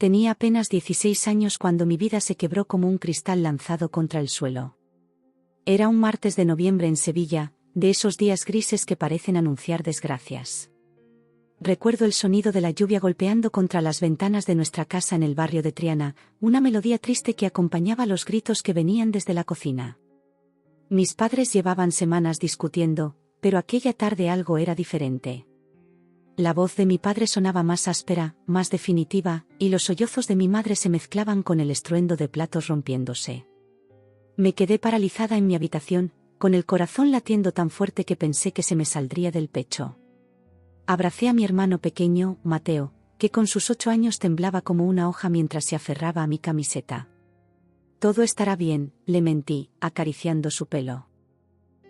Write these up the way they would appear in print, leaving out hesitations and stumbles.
Tenía apenas 16 años cuando mi vida se quebró como un cristal lanzado contra el suelo. Era un martes de noviembre en Sevilla, de esos días grises que parecen anunciar desgracias. Recuerdo el sonido de la lluvia golpeando contra las ventanas de nuestra casa en el barrio de Triana, una melodía triste que acompañaba los gritos que venían desde la cocina. Mis padres llevaban semanas discutiendo, pero aquella tarde algo era diferente. La voz de mi padre sonaba más áspera, más definitiva, y los sollozos de mi madre se mezclaban con el estruendo de platos rompiéndose. Me quedé paralizada en mi habitación, con el corazón latiendo tan fuerte que pensé que se me saldría del pecho. Abracé a mi hermano pequeño, Mateo, que con sus 8 años temblaba como una hoja mientras se aferraba a mi camiseta. Todo estará bien, le mentí, acariciando su pelo.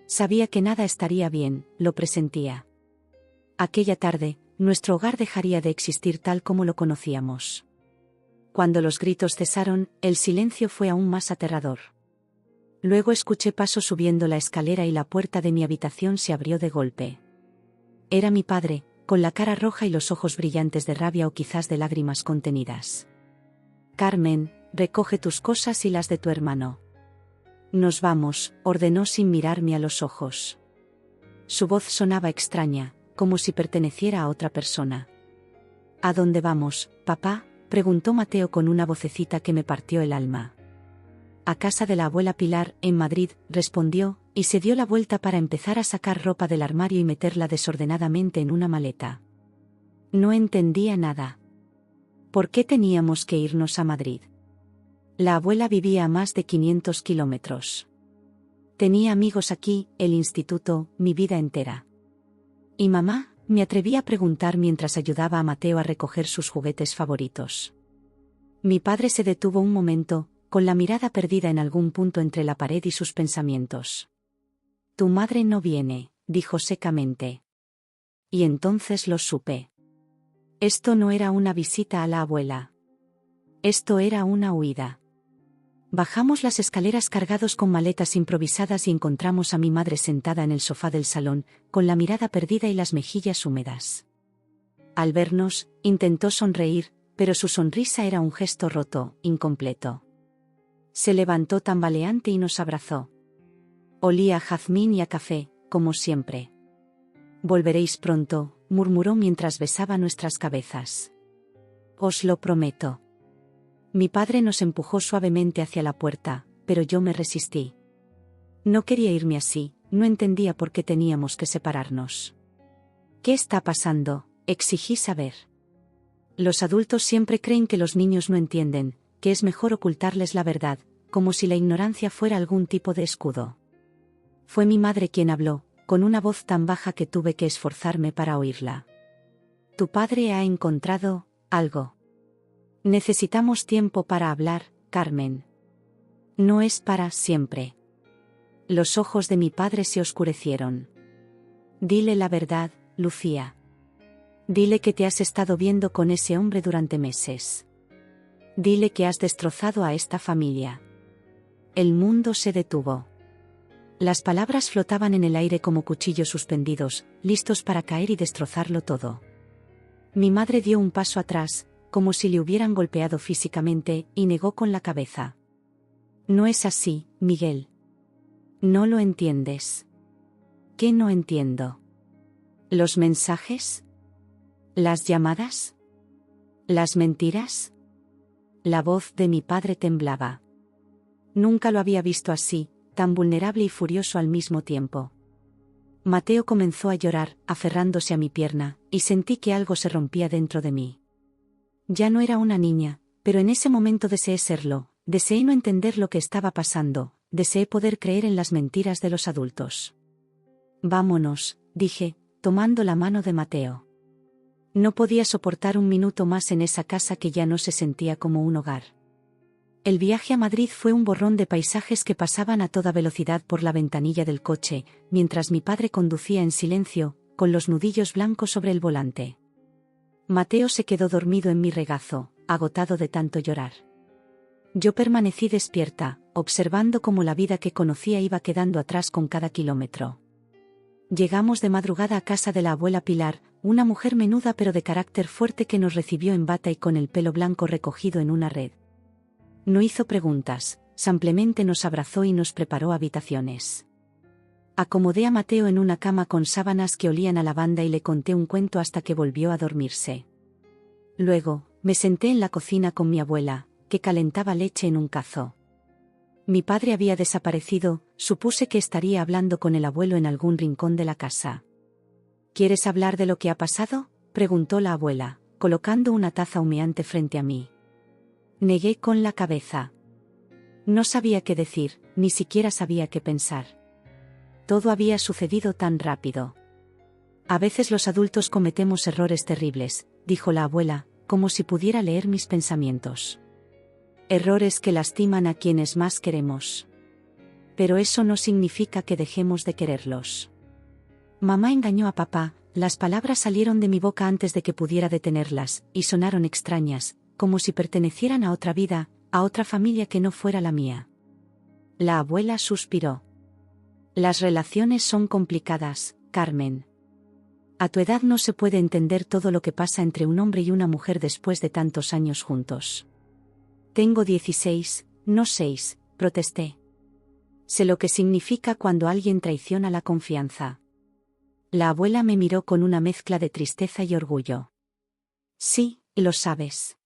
Sabía que nada estaría bien, lo presentía. Aquella tarde, nuestro hogar dejaría de existir tal como lo conocíamos. Cuando los gritos cesaron, el silencio fue aún más aterrador. Luego escuché pasos subiendo la escalera y la puerta de mi habitación se abrió de golpe. Era mi padre, con la cara roja y los ojos brillantes de rabia o quizás de lágrimas contenidas. «Carmen, recoge tus cosas y las de tu hermano. Nos vamos», ordenó sin mirarme a los ojos. Su voz sonaba extraña, como si perteneciera a otra persona. «¿A dónde vamos, papá?», preguntó Mateo con una vocecita que me partió el alma. «A casa de la abuela Pilar, en Madrid», respondió, y se dio la vuelta para empezar a sacar ropa del armario y meterla desordenadamente en una maleta. No entendía nada. ¿Por qué teníamos que irnos a Madrid? La abuela vivía a más de 500 kilómetros. Tenía amigos aquí, el instituto, mi vida entera. ¿Y mamá?, me atreví a preguntar mientras ayudaba a Mateo a recoger sus juguetes favoritos. Mi padre se detuvo un momento, con la mirada perdida en algún punto entre la pared y sus pensamientos. «Tu madre no viene», dijo secamente. Y entonces lo supe. Esto no era una visita a la abuela. Esto era una huida. Bajamos las escaleras cargados con maletas improvisadas y encontramos a mi madre sentada en el sofá del salón, con la mirada perdida y las mejillas húmedas. Al vernos, intentó sonreír, pero su sonrisa era un gesto roto, incompleto. Se levantó tambaleante y nos abrazó. Olía a jazmín y a café, como siempre. «Volveréis pronto», murmuró mientras besaba nuestras cabezas. «Os lo prometo». Mi padre nos empujó suavemente hacia la puerta, pero yo me resistí. No quería irme así, no entendía por qué teníamos que separarnos. «¿Qué está pasando?», exigí saber. Los adultos siempre creen que los niños no entienden, que es mejor ocultarles la verdad, como si la ignorancia fuera algún tipo de escudo. Fue mi madre quien habló, con una voz tan baja que tuve que esforzarme para oírla. «Tu padre ha encontrado algo. Necesitamos tiempo para hablar, Carmen. No es para siempre». Los ojos de mi padre se oscurecieron. «Dile la verdad, Lucía. Dile que te has estado viendo con ese hombre durante meses. Dile que has destrozado a esta familia». El mundo se detuvo. Las palabras flotaban en el aire como cuchillos suspendidos, listos para caer y destrozarlo todo. Mi madre dio un paso atrás, como si le hubieran golpeado físicamente, y negó con la cabeza. «No es así, Miguel. No lo entiendes». «¿Qué no entiendo? ¿Los mensajes? ¿Las llamadas? ¿Las mentiras?». La voz de mi padre temblaba. Nunca lo había visto así, tan vulnerable y furioso al mismo tiempo. Mateo comenzó a llorar, aferrándose a mi pierna, y sentí que algo se rompía dentro de mí. Ya no era una niña, pero en ese momento deseé serlo, deseé no entender lo que estaba pasando, deseé poder creer en las mentiras de los adultos. «Vámonos», dije, tomando la mano de Mateo. No podía soportar un minuto más en esa casa que ya no se sentía como un hogar. El viaje a Madrid fue un borrón de paisajes que pasaban a toda velocidad por la ventanilla del coche, mientras mi padre conducía en silencio, con los nudillos blancos sobre el volante. Mateo se quedó dormido en mi regazo, agotado de tanto llorar. Yo permanecí despierta, observando cómo la vida que conocía iba quedando atrás con cada kilómetro. Llegamos de madrugada a casa de la abuela Pilar, una mujer menuda pero de carácter fuerte que nos recibió en bata y con el pelo blanco recogido en una red. No hizo preguntas, simplemente nos abrazó y nos preparó habitaciones. Acomodé a Mateo en una cama con sábanas que olían a lavanda y le conté un cuento hasta que volvió a dormirse. Luego, me senté en la cocina con mi abuela, que calentaba leche en un cazo. Mi padre había desaparecido, supuse que estaría hablando con el abuelo en algún rincón de la casa. ¿Quieres hablar de lo que ha pasado?, preguntó la abuela, colocando una taza humeante frente a mí. Negué con la cabeza. No sabía qué decir, ni siquiera sabía qué pensar. Todo había sucedido tan rápido. A veces los adultos cometemos errores terribles, dijo la abuela, como si pudiera leer mis pensamientos. Errores que lastiman a quienes más queremos. Pero eso no significa que dejemos de quererlos. Mamá engañó a papá, las palabras salieron de mi boca antes de que pudiera detenerlas, y sonaron extrañas, como si pertenecieran a otra vida, a otra familia que no fuera la mía. La abuela suspiró. Las relaciones son complicadas, Carmen. A tu edad no se puede entender todo lo que pasa entre un hombre y una mujer después de tantos años juntos. Tengo 16, no 6, protesté. Sé lo que significa cuando alguien traiciona la confianza. La abuela me miró con una mezcla de tristeza y orgullo. Sí, lo sabes.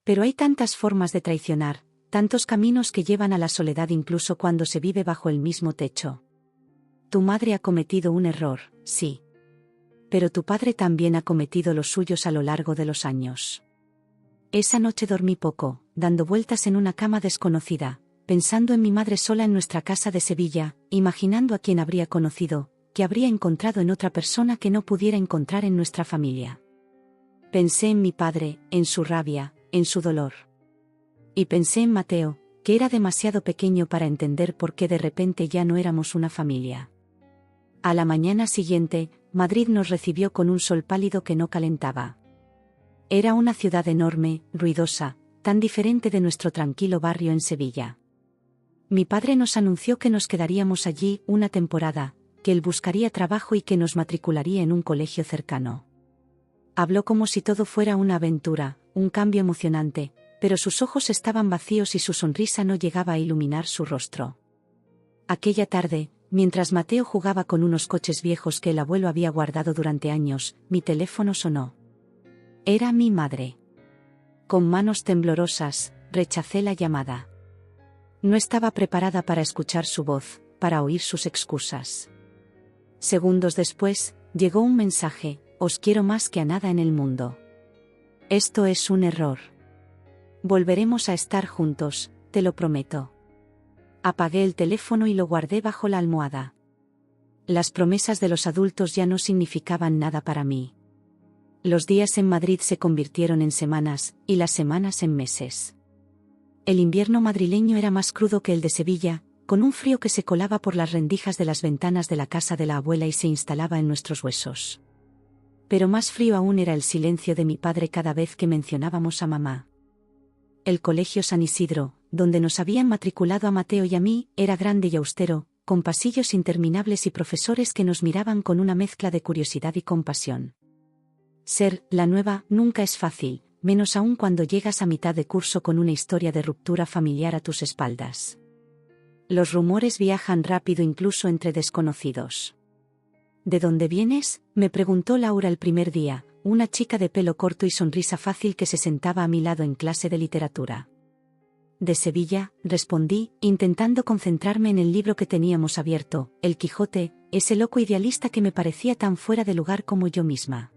Pero hay tantas formas de traicionar, tantos caminos que llevan a la soledad incluso cuando se vive bajo el mismo techo. Tu madre ha cometido un error, sí. Pero tu padre también ha cometido los suyos a lo largo de los años. Esa noche dormí poco, dando vueltas en una cama desconocida, pensando en mi madre sola en nuestra casa de Sevilla, imaginando a quien habría conocido, que habría encontrado en otra persona que no pudiera encontrar en nuestra familia. Pensé en mi padre, en su rabia, en su dolor. Y pensé en Mateo, que era demasiado pequeño para entender por qué de repente ya no éramos una familia. A la mañana siguiente, Madrid nos recibió con un sol pálido que no calentaba. Era una ciudad enorme, ruidosa, tan diferente de nuestro tranquilo barrio en Sevilla. Mi padre nos anunció que nos quedaríamos allí una temporada, que él buscaría trabajo y que nos matricularía en un colegio cercano. Habló como si todo fuera una aventura, un cambio emocionante, pero sus ojos estaban vacíos y su sonrisa no llegaba a iluminar su rostro. Aquella tarde, mientras Mateo jugaba con unos coches viejos que el abuelo había guardado durante años, mi teléfono sonó. Era mi madre. Con manos temblorosas, rechacé la llamada. No estaba preparada para escuchar su voz, para oír sus excusas. Segundos después, llegó un mensaje: os quiero más que a nada en el mundo. Esto es un error. Volveremos a estar juntos, te lo prometo. Apagué el teléfono y lo guardé bajo la almohada. Las promesas de los adultos ya no significaban nada para mí. Los días en Madrid se convirtieron en semanas, y las semanas en meses. El invierno madrileño era más crudo que el de Sevilla, con un frío que se colaba por las rendijas de las ventanas de la casa de la abuela y se instalaba en nuestros huesos. Pero más frío aún era el silencio de mi padre cada vez que mencionábamos a mamá. El colegio San Isidro, donde nos habían matriculado a Mateo y a mí, era grande y austero, con pasillos interminables y profesores que nos miraban con una mezcla de curiosidad y compasión. Ser la nueva nunca es fácil, menos aún cuando llegas a mitad de curso con una historia de ruptura familiar a tus espaldas. Los rumores viajan rápido incluso entre desconocidos. ¿De dónde vienes?, me preguntó Laura el primer día, una chica de pelo corto y sonrisa fácil que se sentaba a mi lado en clase de literatura. De Sevilla, respondí, intentando concentrarme en el libro que teníamos abierto, El Quijote, ese loco idealista que me parecía tan fuera de lugar como yo misma.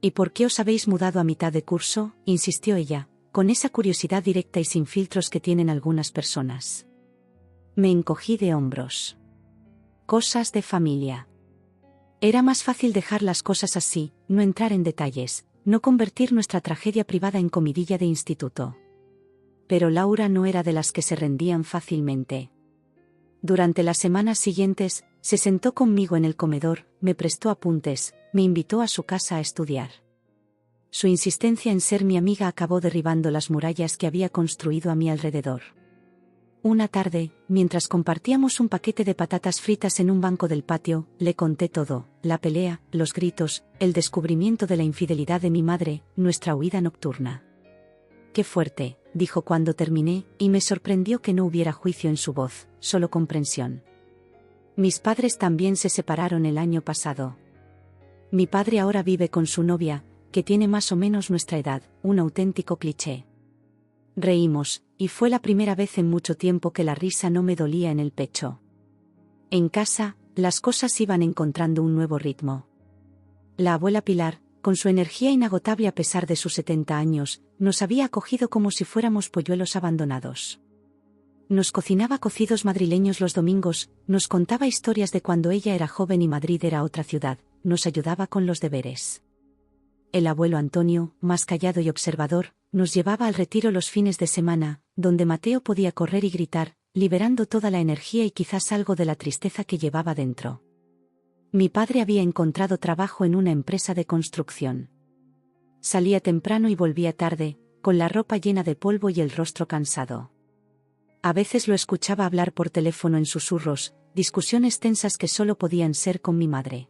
¿Y por qué os habéis mudado a mitad de curso?, insistió ella, con esa curiosidad directa y sin filtros que tienen algunas personas. Me encogí de hombros. Cosas de familia. Era más fácil dejar las cosas así, no entrar en detalles, no convertir nuestra tragedia privada en comidilla de instituto. Pero Laura no era de las que se rendían fácilmente. Durante las semanas siguientes, se sentó conmigo en el comedor, me prestó apuntes, me invitó a su casa a estudiar. Su insistencia en ser mi amiga acabó derribando las murallas que había construido a mi alrededor. Una tarde, mientras compartíamos un paquete de patatas fritas en un banco del patio, le conté todo: la pelea, los gritos, el descubrimiento de la infidelidad de mi madre, nuestra huida nocturna. «Qué fuerte», dijo cuando terminé, y me sorprendió que no hubiera juicio en su voz, solo comprensión. Mis padres también se separaron el año pasado. Mi padre ahora vive con su novia, que tiene más o menos nuestra edad, un auténtico cliché. Reímos, y fue la primera vez en mucho tiempo que la risa no me dolía en el pecho. En casa, las cosas iban encontrando un nuevo ritmo. La abuela Pilar, con su energía inagotable a pesar de sus 70 años, nos había acogido como si fuéramos polluelos abandonados. Nos cocinaba cocidos madrileños los domingos, nos contaba historias de cuando ella era joven y Madrid era otra ciudad, nos ayudaba con los deberes. El abuelo Antonio, más callado y observador, nos llevaba al retiro los fines de semana, donde Mateo podía correr y gritar, liberando toda la energía y quizás algo de la tristeza que llevaba dentro. Mi padre había encontrado trabajo en una empresa de construcción. Salía temprano y volvía tarde, con la ropa llena de polvo y el rostro cansado. A veces lo escuchaba hablar por teléfono en susurros, discusiones tensas que solo podían ser con mi madre.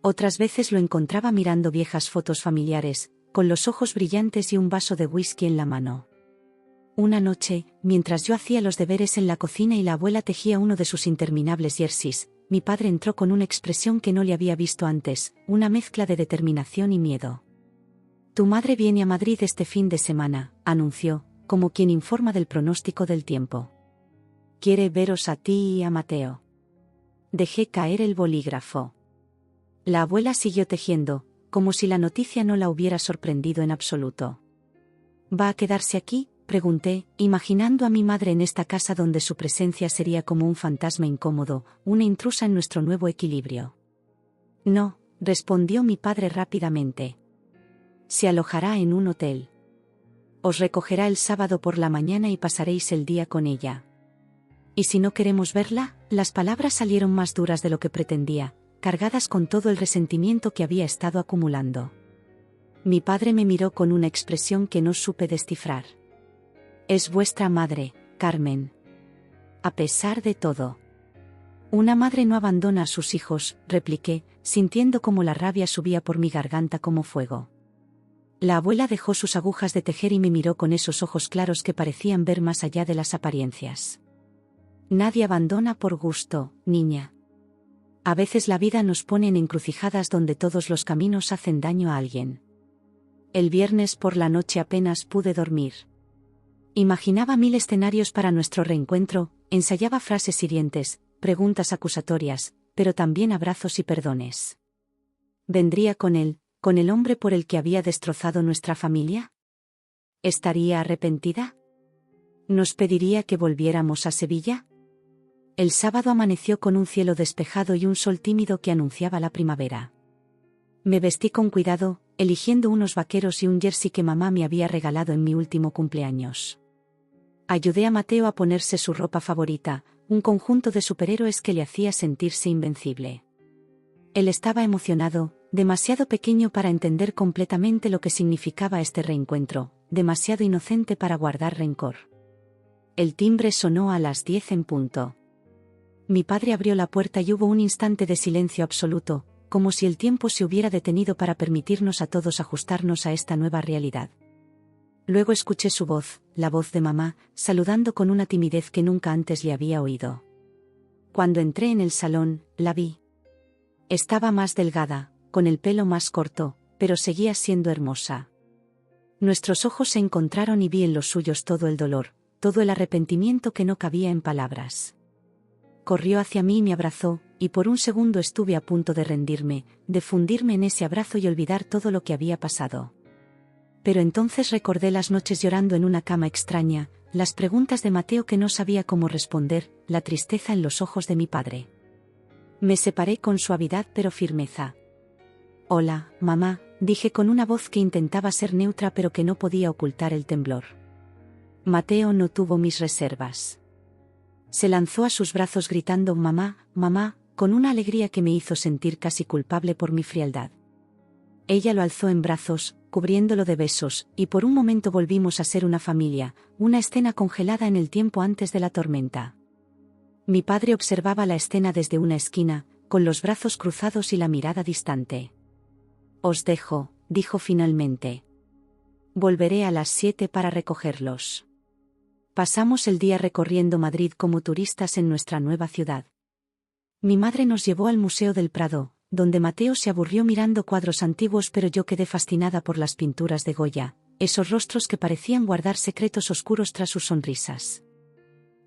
Otras veces lo encontraba mirando viejas fotos familiares, con los ojos brillantes y un vaso de whisky en la mano. Una noche, mientras yo hacía los deberes en la cocina y la abuela tejía uno de sus interminables jerseys, mi padre entró con una expresión que no le había visto antes, una mezcla de determinación y miedo. «Tu madre viene a Madrid este fin de semana», anunció, como quien informa del pronóstico del tiempo. «Quiere veros a ti y a Mateo». Dejé caer el bolígrafo. La abuela siguió tejiendo, como si la noticia no la hubiera sorprendido en absoluto. «¿Va a quedarse aquí?», pregunté, imaginando a mi madre en esta casa donde su presencia sería como un fantasma incómodo, una intrusa en nuestro nuevo equilibrio. «No», respondió mi padre rápidamente. «Se alojará en un hotel. Os recogerá el sábado por la mañana y pasaréis el día con ella. ¿Y si no queremos verla?». Las palabras salieron más duras de lo que pretendía, cargadas con todo el resentimiento que había estado acumulando. Mi padre me miró con una expresión que no supe descifrar. «Es vuestra madre, Carmen. A pesar de todo». «Una madre no abandona a sus hijos», repliqué, sintiendo como la rabia subía por mi garganta como fuego. La abuela dejó sus agujas de tejer y me miró con esos ojos claros que parecían ver más allá de las apariencias. «Nadie abandona por gusto, niña. A veces la vida nos pone en encrucijadas donde todos los caminos hacen daño a alguien. El viernes por la noche apenas pude dormir. Imaginaba 1000 escenarios para nuestro reencuentro, ensayaba frases hirientes, preguntas acusatorias, pero también abrazos y perdones. ¿Vendría con él, con el hombre por el que había destrozado nuestra familia? ¿Estaría arrepentida? ¿Nos pediría que volviéramos a Sevilla? El sábado amaneció con un cielo despejado y un sol tímido que anunciaba la primavera. Me vestí con cuidado, eligiendo unos vaqueros y un jersey que mamá me había regalado en mi último cumpleaños. Ayudé a Mateo a ponerse su ropa favorita, un conjunto de superhéroes que le hacía sentirse invencible. Él estaba emocionado, demasiado pequeño para entender completamente lo que significaba este reencuentro, demasiado inocente para guardar rencor. El timbre sonó a las 10 en punto. Mi padre abrió la puerta y hubo un instante de silencio absoluto, como si el tiempo se hubiera detenido para permitirnos a todos ajustarnos a esta nueva realidad. Luego escuché su voz, la voz de mamá, saludando con una timidez que nunca antes le había oído. Cuando entré en el salón, la vi. Estaba más delgada, con el pelo más corto, pero seguía siendo hermosa. Nuestros ojos se encontraron y vi en los suyos todo el dolor, todo el arrepentimiento que no cabía en palabras. Corrió hacia mí y me abrazó, y por un segundo estuve a punto de rendirme, de fundirme en ese abrazo y olvidar todo lo que había pasado. Pero entonces recordé las noches llorando en una cama extraña, las preguntas de Mateo que no sabía cómo responder, la tristeza en los ojos de mi padre. Me separé con suavidad pero firmeza. «Hola, mamá», dije con una voz que intentaba ser neutra pero que no podía ocultar el temblor. Mateo no tuvo mis reservas. Se lanzó a sus brazos gritando «mamá, mamá», con una alegría que me hizo sentir casi culpable por mi frialdad. Ella lo alzó en brazos, cubriéndolo de besos, y por un momento volvimos a ser una familia, una escena congelada en el tiempo antes de la tormenta. Mi padre observaba la escena desde una esquina, con los brazos cruzados y la mirada distante. «Os dejo», dijo finalmente. «Volveré a las 7 para recogerlos». Pasamos el día recorriendo Madrid como turistas en nuestra nueva ciudad. Mi madre nos llevó al Museo del Prado, donde Mateo se aburrió mirando cuadros antiguos, pero yo quedé fascinada por las pinturas de Goya, esos rostros que parecían guardar secretos oscuros tras sus sonrisas.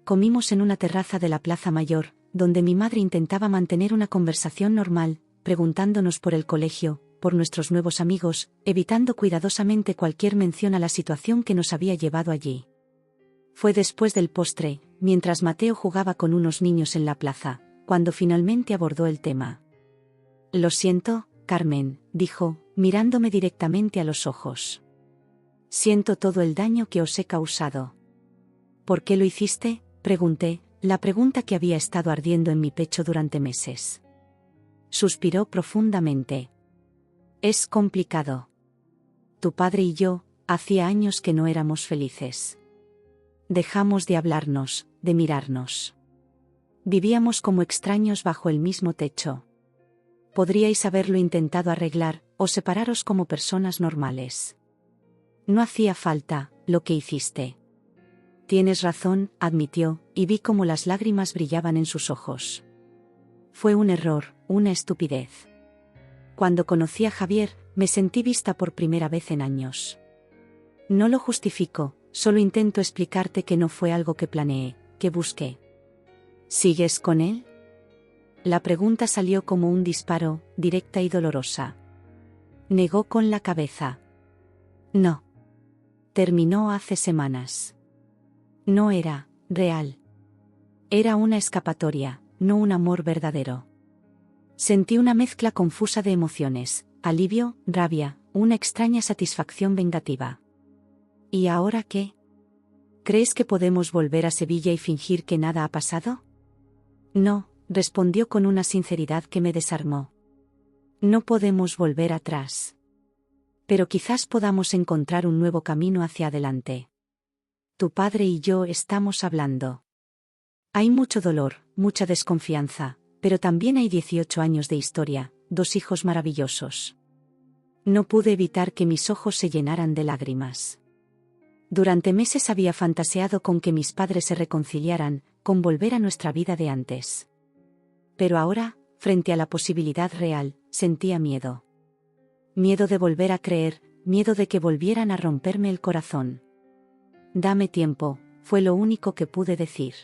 Comimos en una terraza de la Plaza Mayor, donde mi madre intentaba mantener una conversación normal, preguntándonos por el colegio, por nuestros nuevos amigos, evitando cuidadosamente cualquier mención a la situación que nos había llevado allí. Fue después del postre, mientras Mateo jugaba con unos niños en la plaza, cuando finalmente abordó el tema. «Lo siento, Carmen», dijo, mirándome directamente a los ojos. «Siento todo el daño que os he causado». «¿Por qué lo hiciste?», pregunté, la pregunta que había estado ardiendo en mi pecho durante meses. Suspiró profundamente. «Es complicado. Tu padre y yo, hacía años que no éramos felices. Dejamos de hablarnos, de mirarnos. Vivíamos como extraños bajo el mismo techo. Podríais haberlo intentado arreglar, o separaros como personas normales. No hacía falta lo que hiciste». «Tienes razón», admitió, y vi cómo las lágrimas brillaban en sus ojos. «Fue un error, una estupidez. Cuando conocí a Javier, me sentí vista por primera vez en años. No lo justifico, solo intento explicarte que no fue algo que planeé, que busqué». «¿Sigues con él?». La pregunta salió como un disparo, directa y dolorosa. Negó con la cabeza. «No. Terminó hace semanas. No era real. Era una escapatoria, no un amor verdadero». Sentí una mezcla confusa de emociones, alivio, rabia, una extraña satisfacción vengativa. «¿Y ahora qué? ¿Crees que podemos volver a Sevilla y fingir que nada ha pasado?». «No», respondió con una sinceridad que me desarmó. «No podemos volver atrás. Pero quizás podamos encontrar un nuevo camino hacia adelante. Tu padre y yo estamos hablando. Hay mucho dolor, mucha desconfianza, pero también hay 18 años de historia, 2 hijos maravillosos». No pude evitar que mis ojos se llenaran de lágrimas. Durante meses había fantaseado con que mis padres se reconciliaran, con volver a nuestra vida de antes. Pero ahora, frente a la posibilidad real, sentía miedo. Miedo de volver a creer, miedo de que volvieran a romperme el corazón. «Dame tiempo», fue lo único que pude decir.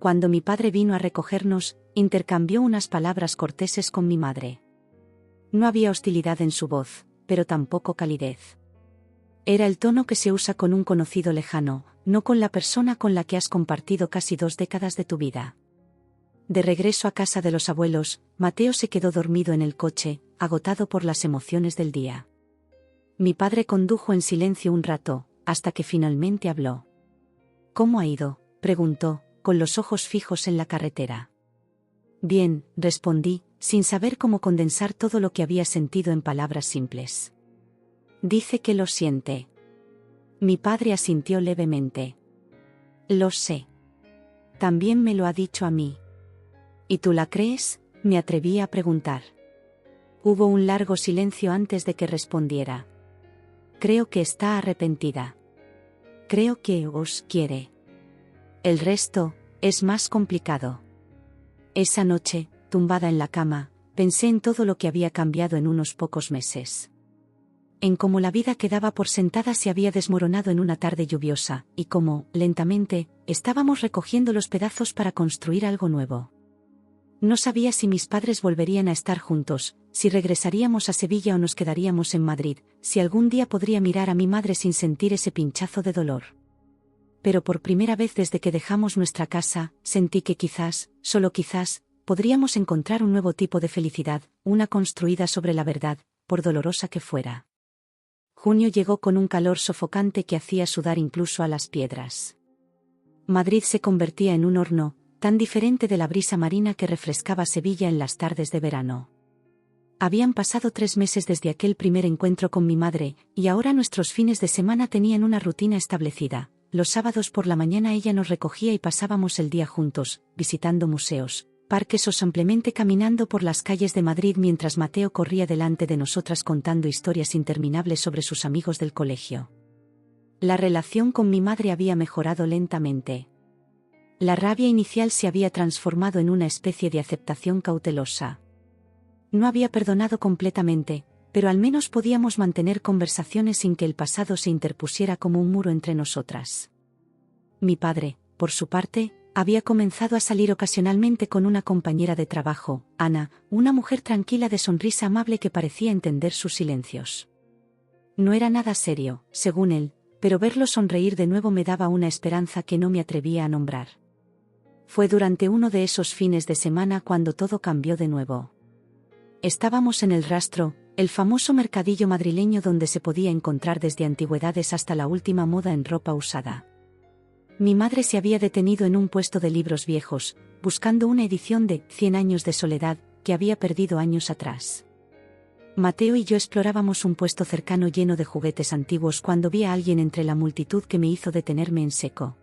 Cuando mi padre vino a recogernos, intercambió unas palabras corteses con mi madre. No había hostilidad en su voz, pero tampoco calidez. Era el tono que se usa con un conocido lejano, no con la persona con la que has compartido casi 2 décadas de tu vida. De regreso a casa de los abuelos, Mateo se quedó dormido en el coche, agotado por las emociones del día. Mi padre condujo en silencio un rato, hasta que finalmente habló. «¿Cómo ha ido?», preguntó, con los ojos fijos en la carretera. «Bien», respondí, sin saber cómo condensar todo lo que había sentido en palabras simples. «Dice que lo siente». Mi padre asintió levemente. «Lo sé. También me lo ha dicho a mí». «¿Y tú la crees?», me atreví a preguntar. Hubo un largo silencio antes de que respondiera. «Creo que está arrepentida. Creo que os quiere. El resto es más complicado». Esa noche, tumbada en la cama, pensé en todo lo que había cambiado en unos pocos meses. En cómo la vida que daba por sentada se había desmoronado en una tarde lluviosa, y cómo, lentamente, estábamos recogiendo los pedazos para construir algo nuevo. No sabía si mis padres volverían a estar juntos, si regresaríamos a Sevilla o nos quedaríamos en Madrid, si algún día podría mirar a mi madre sin sentir ese pinchazo de dolor. Pero por primera vez desde que dejamos nuestra casa, sentí que quizás, solo quizás, podríamos encontrar un nuevo tipo de felicidad, una construida sobre la verdad, por dolorosa que fuera. Junio llegó con un calor sofocante que hacía sudar incluso a las piedras. Madrid se convertía en un horno, tan diferente de la brisa marina que refrescaba Sevilla en las tardes de verano. Habían pasado 3 meses desde aquel primer encuentro con mi madre, y ahora nuestros fines de semana tenían una rutina establecida. Los sábados por la mañana ella nos recogía y pasábamos el día juntos, visitando museos, parques o simplemente caminando por las calles de Madrid mientras Mateo corría delante de nosotras contando historias interminables sobre sus amigos del colegio. La relación con mi madre había mejorado lentamente. La rabia inicial se había transformado en una especie de aceptación cautelosa. No había perdonado completamente, pero al menos podíamos mantener conversaciones sin que el pasado se interpusiera como un muro entre nosotras. Mi padre, por su parte, había comenzado a salir ocasionalmente con una compañera de trabajo, Ana, una mujer tranquila de sonrisa amable que parecía entender sus silencios. No era nada serio, según él, pero verlo sonreír de nuevo me daba una esperanza que no me atrevía a nombrar. Fue durante uno de esos fines de semana cuando todo cambió de nuevo. Estábamos en El Rastro, el famoso mercadillo madrileño donde se podía encontrar desde antigüedades hasta la última moda en ropa usada. Mi madre se había detenido en un puesto de libros viejos, buscando una edición de 100 años de soledad, que había perdido años atrás. Mateo y yo explorábamos un puesto cercano lleno de juguetes antiguos cuando vi a alguien entre la multitud que me hizo detenerme en seco.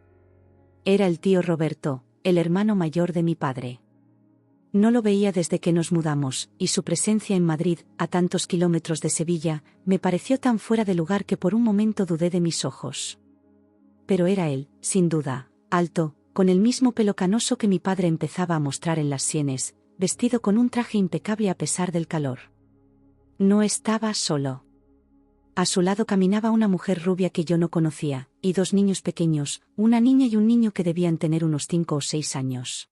Era el tío Roberto, el hermano mayor de mi padre. No lo veía desde que nos mudamos, y su presencia en Madrid, a tantos kilómetros de Sevilla, me pareció tan fuera de lugar que por un momento dudé de mis ojos. Pero era él, sin duda, alto, con el mismo pelo canoso que mi padre empezaba a mostrar en las sienes, vestido con un traje impecable a pesar del calor. No estaba solo. A su lado caminaba una mujer rubia que yo no conocía, y 2 niños pequeños, una niña y un niño que debían tener unos 5 o 6 años.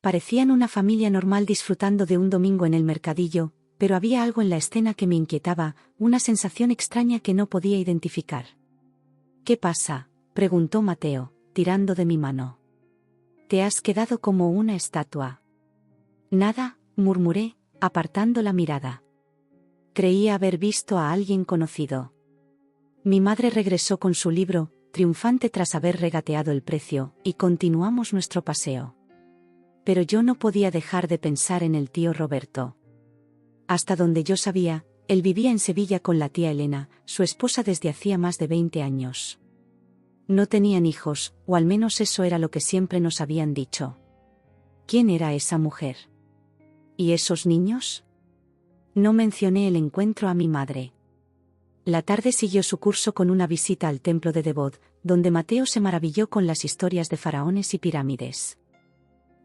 Parecían una familia normal disfrutando de un domingo en el mercadillo, pero había algo en la escena que me inquietaba, una sensación extraña que no podía identificar. «¿Qué pasa?», preguntó Mateo, tirando de mi mano. «Te has quedado como una estatua». «Nada», murmuré, apartando la mirada. Creía haber visto a alguien conocido. Mi madre regresó con su libro, triunfante tras haber regateado el precio, y continuamos nuestro paseo. Pero yo no podía dejar de pensar en el tío Roberto. Hasta donde yo sabía, él vivía en Sevilla con la tía Elena, su esposa desde hacía más de 20 años. No tenían hijos, o al menos eso era lo que siempre nos habían dicho. ¿Quién era esa mujer? ¿Y esos niños? No mencioné el encuentro a mi madre. La tarde siguió su curso con una visita al templo de Devot, donde Mateo se maravilló con las historias de faraones y pirámides.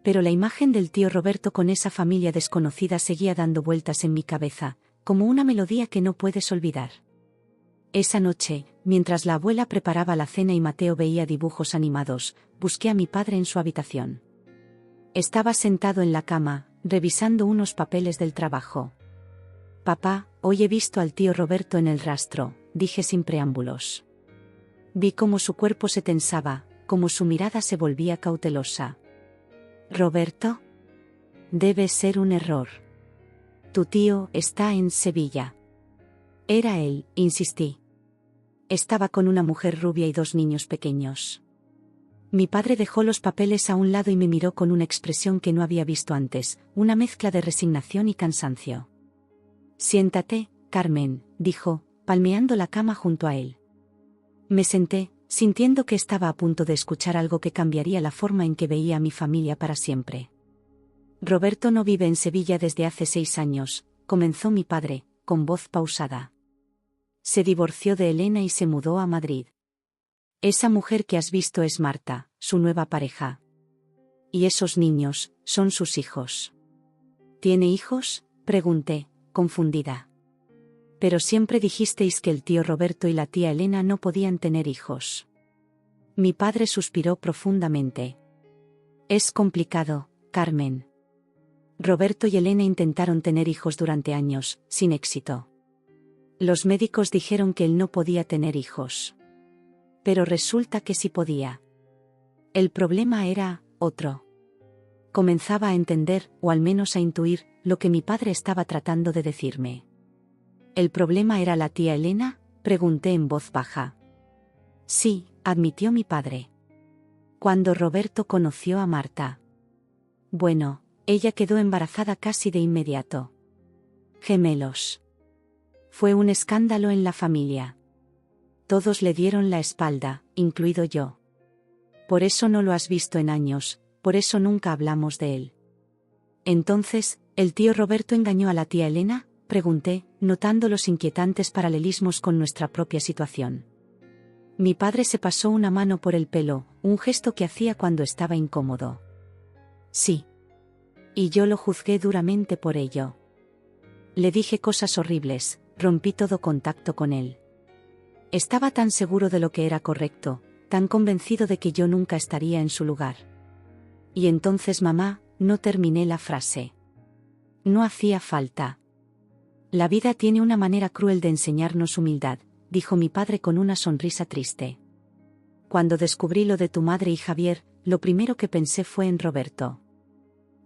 Pero la imagen del tío Roberto con esa familia desconocida seguía dando vueltas en mi cabeza, como una melodía que no puedes olvidar. Esa noche, mientras la abuela preparaba la cena y Mateo veía dibujos animados, busqué a mi padre en su habitación. Estaba sentado en la cama, revisando unos papeles del trabajo. «Papá, hoy he visto al tío Roberto en El Rastro», dije sin preámbulos. Vi cómo su cuerpo se tensaba, cómo su mirada se volvía cautelosa. «¿Roberto? Debe ser un error. Tu tío está en Sevilla». Era él, insistí. Estaba con una mujer rubia y 2 niños pequeños. Mi padre dejó los papeles a un lado y me miró con una expresión que no había visto antes, una mezcla de resignación y cansancio. «Siéntate, Carmen», dijo, palmeando la cama junto a él. Me senté, sintiendo que estaba a punto de escuchar algo que cambiaría la forma en que veía a mi familia para siempre. «Roberto no vive en Sevilla desde hace 6 años», comenzó mi padre, con voz pausada. «Se divorció de Elena y se mudó a Madrid. Esa mujer que has visto es Marta, su nueva pareja. Y esos niños, son sus hijos». «¿Tiene hijos?», pregunté, confundida. «Pero siempre dijisteis que el tío Roberto y la tía Elena no podían tener hijos». Mi padre suspiró profundamente. «Es complicado, Carmen. Roberto y Elena intentaron tener hijos durante años, sin éxito. Los médicos dijeron que él no podía tener hijos. Pero resulta que sí podía. El problema era otro». Comenzaba a entender, o al menos a intuir, lo que mi padre estaba tratando de decirme. «¿El problema era la tía Elena?», pregunté en voz baja. «Sí», admitió mi padre. «Cuando Roberto conoció a Marta. Bueno, ella quedó embarazada casi de inmediato. Gemelos. Fue un escándalo en la familia. Todos le dieron la espalda, incluido yo. Por eso no lo has visto en años, por eso nunca hablamos de él. Entonces, ¿el tío Roberto engañó a la tía Elena?, pregunté, notando los inquietantes paralelismos con nuestra propia situación. Mi padre se pasó una mano por el pelo, un gesto que hacía cuando estaba incómodo. Sí. Y yo lo juzgué duramente por ello. Le dije cosas horribles, rompí todo contacto con él. Estaba tan seguro de lo que era correcto, tan convencido de que yo nunca estaría en su lugar. Y entonces mamá, no terminé la frase. No hacía falta. La vida tiene una manera cruel de enseñarnos humildad, dijo mi padre con una sonrisa triste. Cuando descubrí lo de tu madre y Javier, lo primero que pensé fue en Roberto.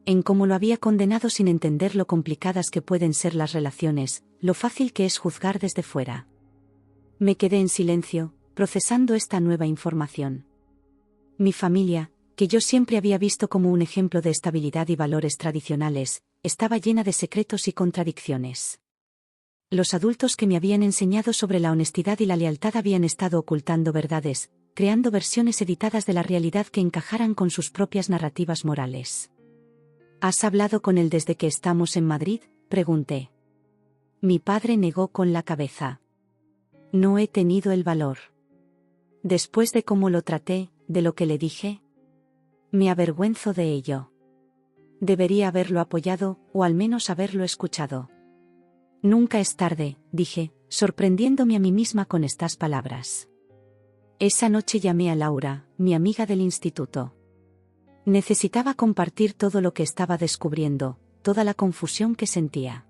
En cómo lo había condenado sin entender lo complicadas que pueden ser las relaciones, lo fácil que es juzgar desde fuera. Me quedé en silencio, procesando esta nueva información. Mi familia, que yo siempre había visto como un ejemplo de estabilidad y valores tradicionales, estaba llena de secretos y contradicciones. Los adultos que me habían enseñado sobre la honestidad y la lealtad habían estado ocultando verdades, creando versiones editadas de la realidad que encajaran con sus propias narrativas morales. ¿Has hablado con él desde que estamos en Madrid?, pregunté. Mi padre negó con la cabeza. No he tenido el valor. Después de cómo lo traté, de lo que le dije, me avergüenzo de ello. Debería haberlo apoyado, o al menos haberlo escuchado. Nunca es tarde, dije, sorprendiéndome a mí misma con estas palabras. Esa noche llamé a Laura, mi amiga del instituto. Necesitaba compartir todo lo que estaba descubriendo, toda la confusión que sentía.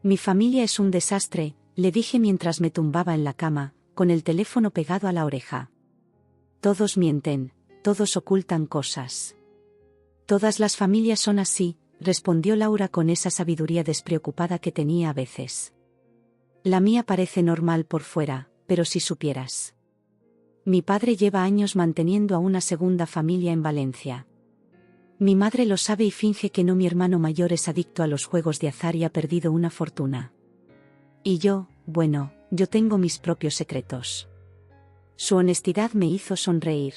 Mi familia es un desastre, le dije mientras me tumbaba en la cama, con el teléfono pegado a la oreja. Todos mienten, todos ocultan cosas. Todas las familias son así, respondió Laura con esa sabiduría despreocupada que tenía a veces. La mía parece normal por fuera, pero si supieras. Mi padre lleva años manteniendo a una segunda familia en Valencia. Mi madre lo sabe y finge que no. Mi hermano mayor es adicto a los juegos de azar y ha perdido una fortuna. Y yo, bueno, yo tengo mis propios secretos. Su honestidad me hizo sonreír.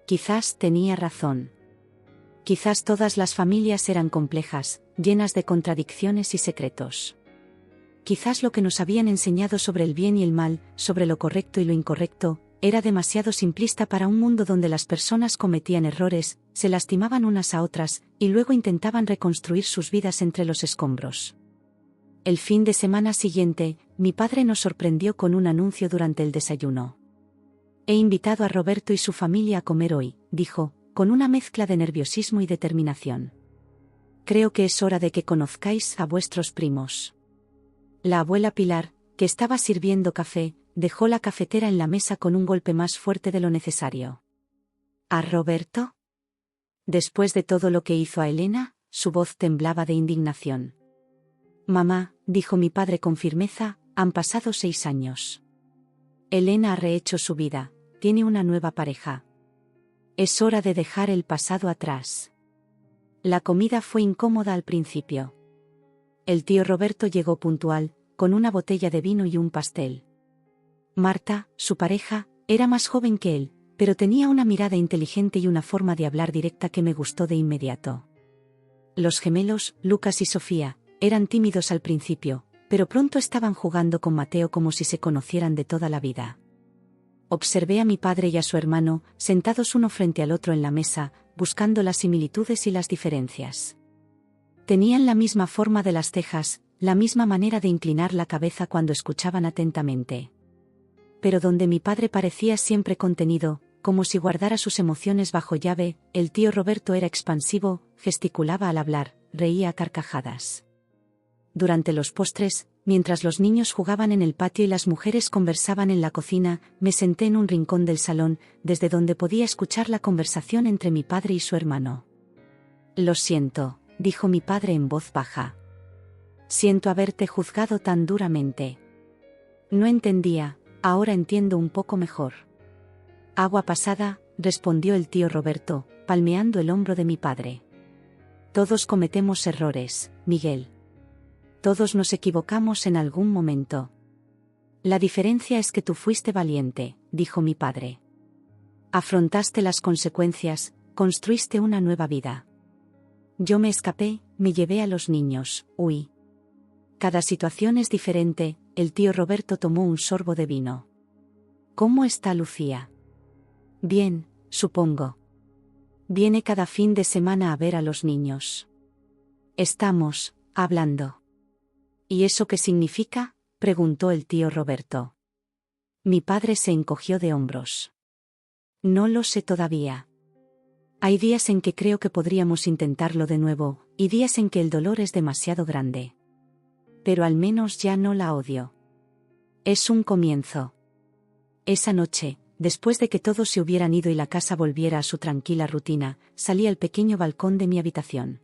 Quizás tenía razón. Quizás todas las familias eran complejas, llenas de contradicciones y secretos. Quizás lo que nos habían enseñado sobre el bien y el mal, sobre lo correcto y lo incorrecto, era demasiado simplista para un mundo donde las personas cometían errores, se lastimaban unas a otras, y luego intentaban reconstruir sus vidas entre los escombros. El fin de semana siguiente, mi padre nos sorprendió con un anuncio durante el desayuno. He invitado a Roberto y su familia a comer hoy, dijo, con una mezcla de nerviosismo y determinación. Creo que es hora de que conozcáis a vuestros primos. La abuela Pilar, que estaba sirviendo café, dejó la cafetera en la mesa con un golpe más fuerte de lo necesario. ¿A Roberto? Después de todo lo que hizo a Elena, su voz temblaba de indignación. Mamá, dijo mi padre con firmeza, han pasado 6 años. Elena ha rehecho su vida, tiene una nueva pareja. Es hora de dejar el pasado atrás. La comida fue incómoda al principio. El tío Roberto llegó puntual, con una botella de vino y un pastel. Marta, su pareja, era más joven que él, pero tenía una mirada inteligente y una forma de hablar directa que me gustó de inmediato. Los gemelos, Lucas y Sofía, eran tímidos al principio, pero pronto estaban jugando con Mateo como si se conocieran de toda la vida. Observé a mi padre y a su hermano, sentados uno frente al otro en la mesa, buscando las similitudes y las diferencias. Tenían la misma forma de las cejas, la misma manera de inclinar la cabeza cuando escuchaban atentamente. Pero donde mi padre parecía siempre contenido, como si guardara sus emociones bajo llave, el tío Roberto era expansivo, gesticulaba al hablar, reía a carcajadas. Durante los postres, mientras los niños jugaban en el patio y las mujeres conversaban en la cocina, me senté en un rincón del salón, desde donde podía escuchar la conversación entre mi padre y su hermano. Lo siento, dijo mi padre en voz baja. Siento haberte juzgado tan duramente. No entendía, ahora entiendo un poco mejor. Agua pasada, respondió el tío Roberto, palmeando el hombro de mi padre. Todos cometemos errores, Miguel. Todos nos equivocamos en algún momento. La diferencia es que tú fuiste valiente, dijo mi padre. Afrontaste las consecuencias, construiste una nueva vida. Yo me escapé, me llevé a los niños, huí. Cada situación es diferente. El tío Roberto tomó un sorbo de vino. ¿Cómo está Lucía? Bien, supongo. Viene cada fin de semana a ver a los niños. Estamos hablando. ¿Y eso qué significa?, preguntó el tío Roberto. Mi padre se encogió de hombros. No lo sé todavía. Hay días en que creo que podríamos intentarlo de nuevo, y días en que el dolor es demasiado grande. Pero al menos ya no la odio. Es un comienzo. Esa noche, después de que todos se hubieran ido y la casa volviera a su tranquila rutina, salí al pequeño balcón de mi habitación.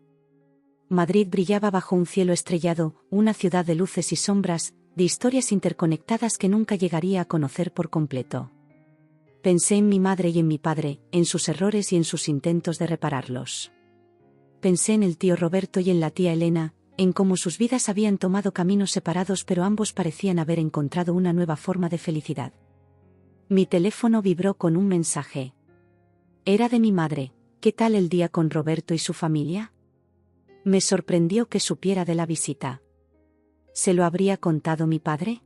Madrid brillaba bajo un cielo estrellado, una ciudad de luces y sombras, de historias interconectadas que nunca llegaría a conocer por completo. Pensé en mi madre y en mi padre, en sus errores y en sus intentos de repararlos. Pensé en el tío Roberto y en la tía Elena, en cómo sus vidas habían tomado caminos separados pero ambos parecían haber encontrado una nueva forma de felicidad. Mi teléfono vibró con un mensaje. Era de mi madre. ¿Qué tal el día con Roberto y su familia? Me sorprendió que supiera de la visita. ¿Se lo habría contado mi padre?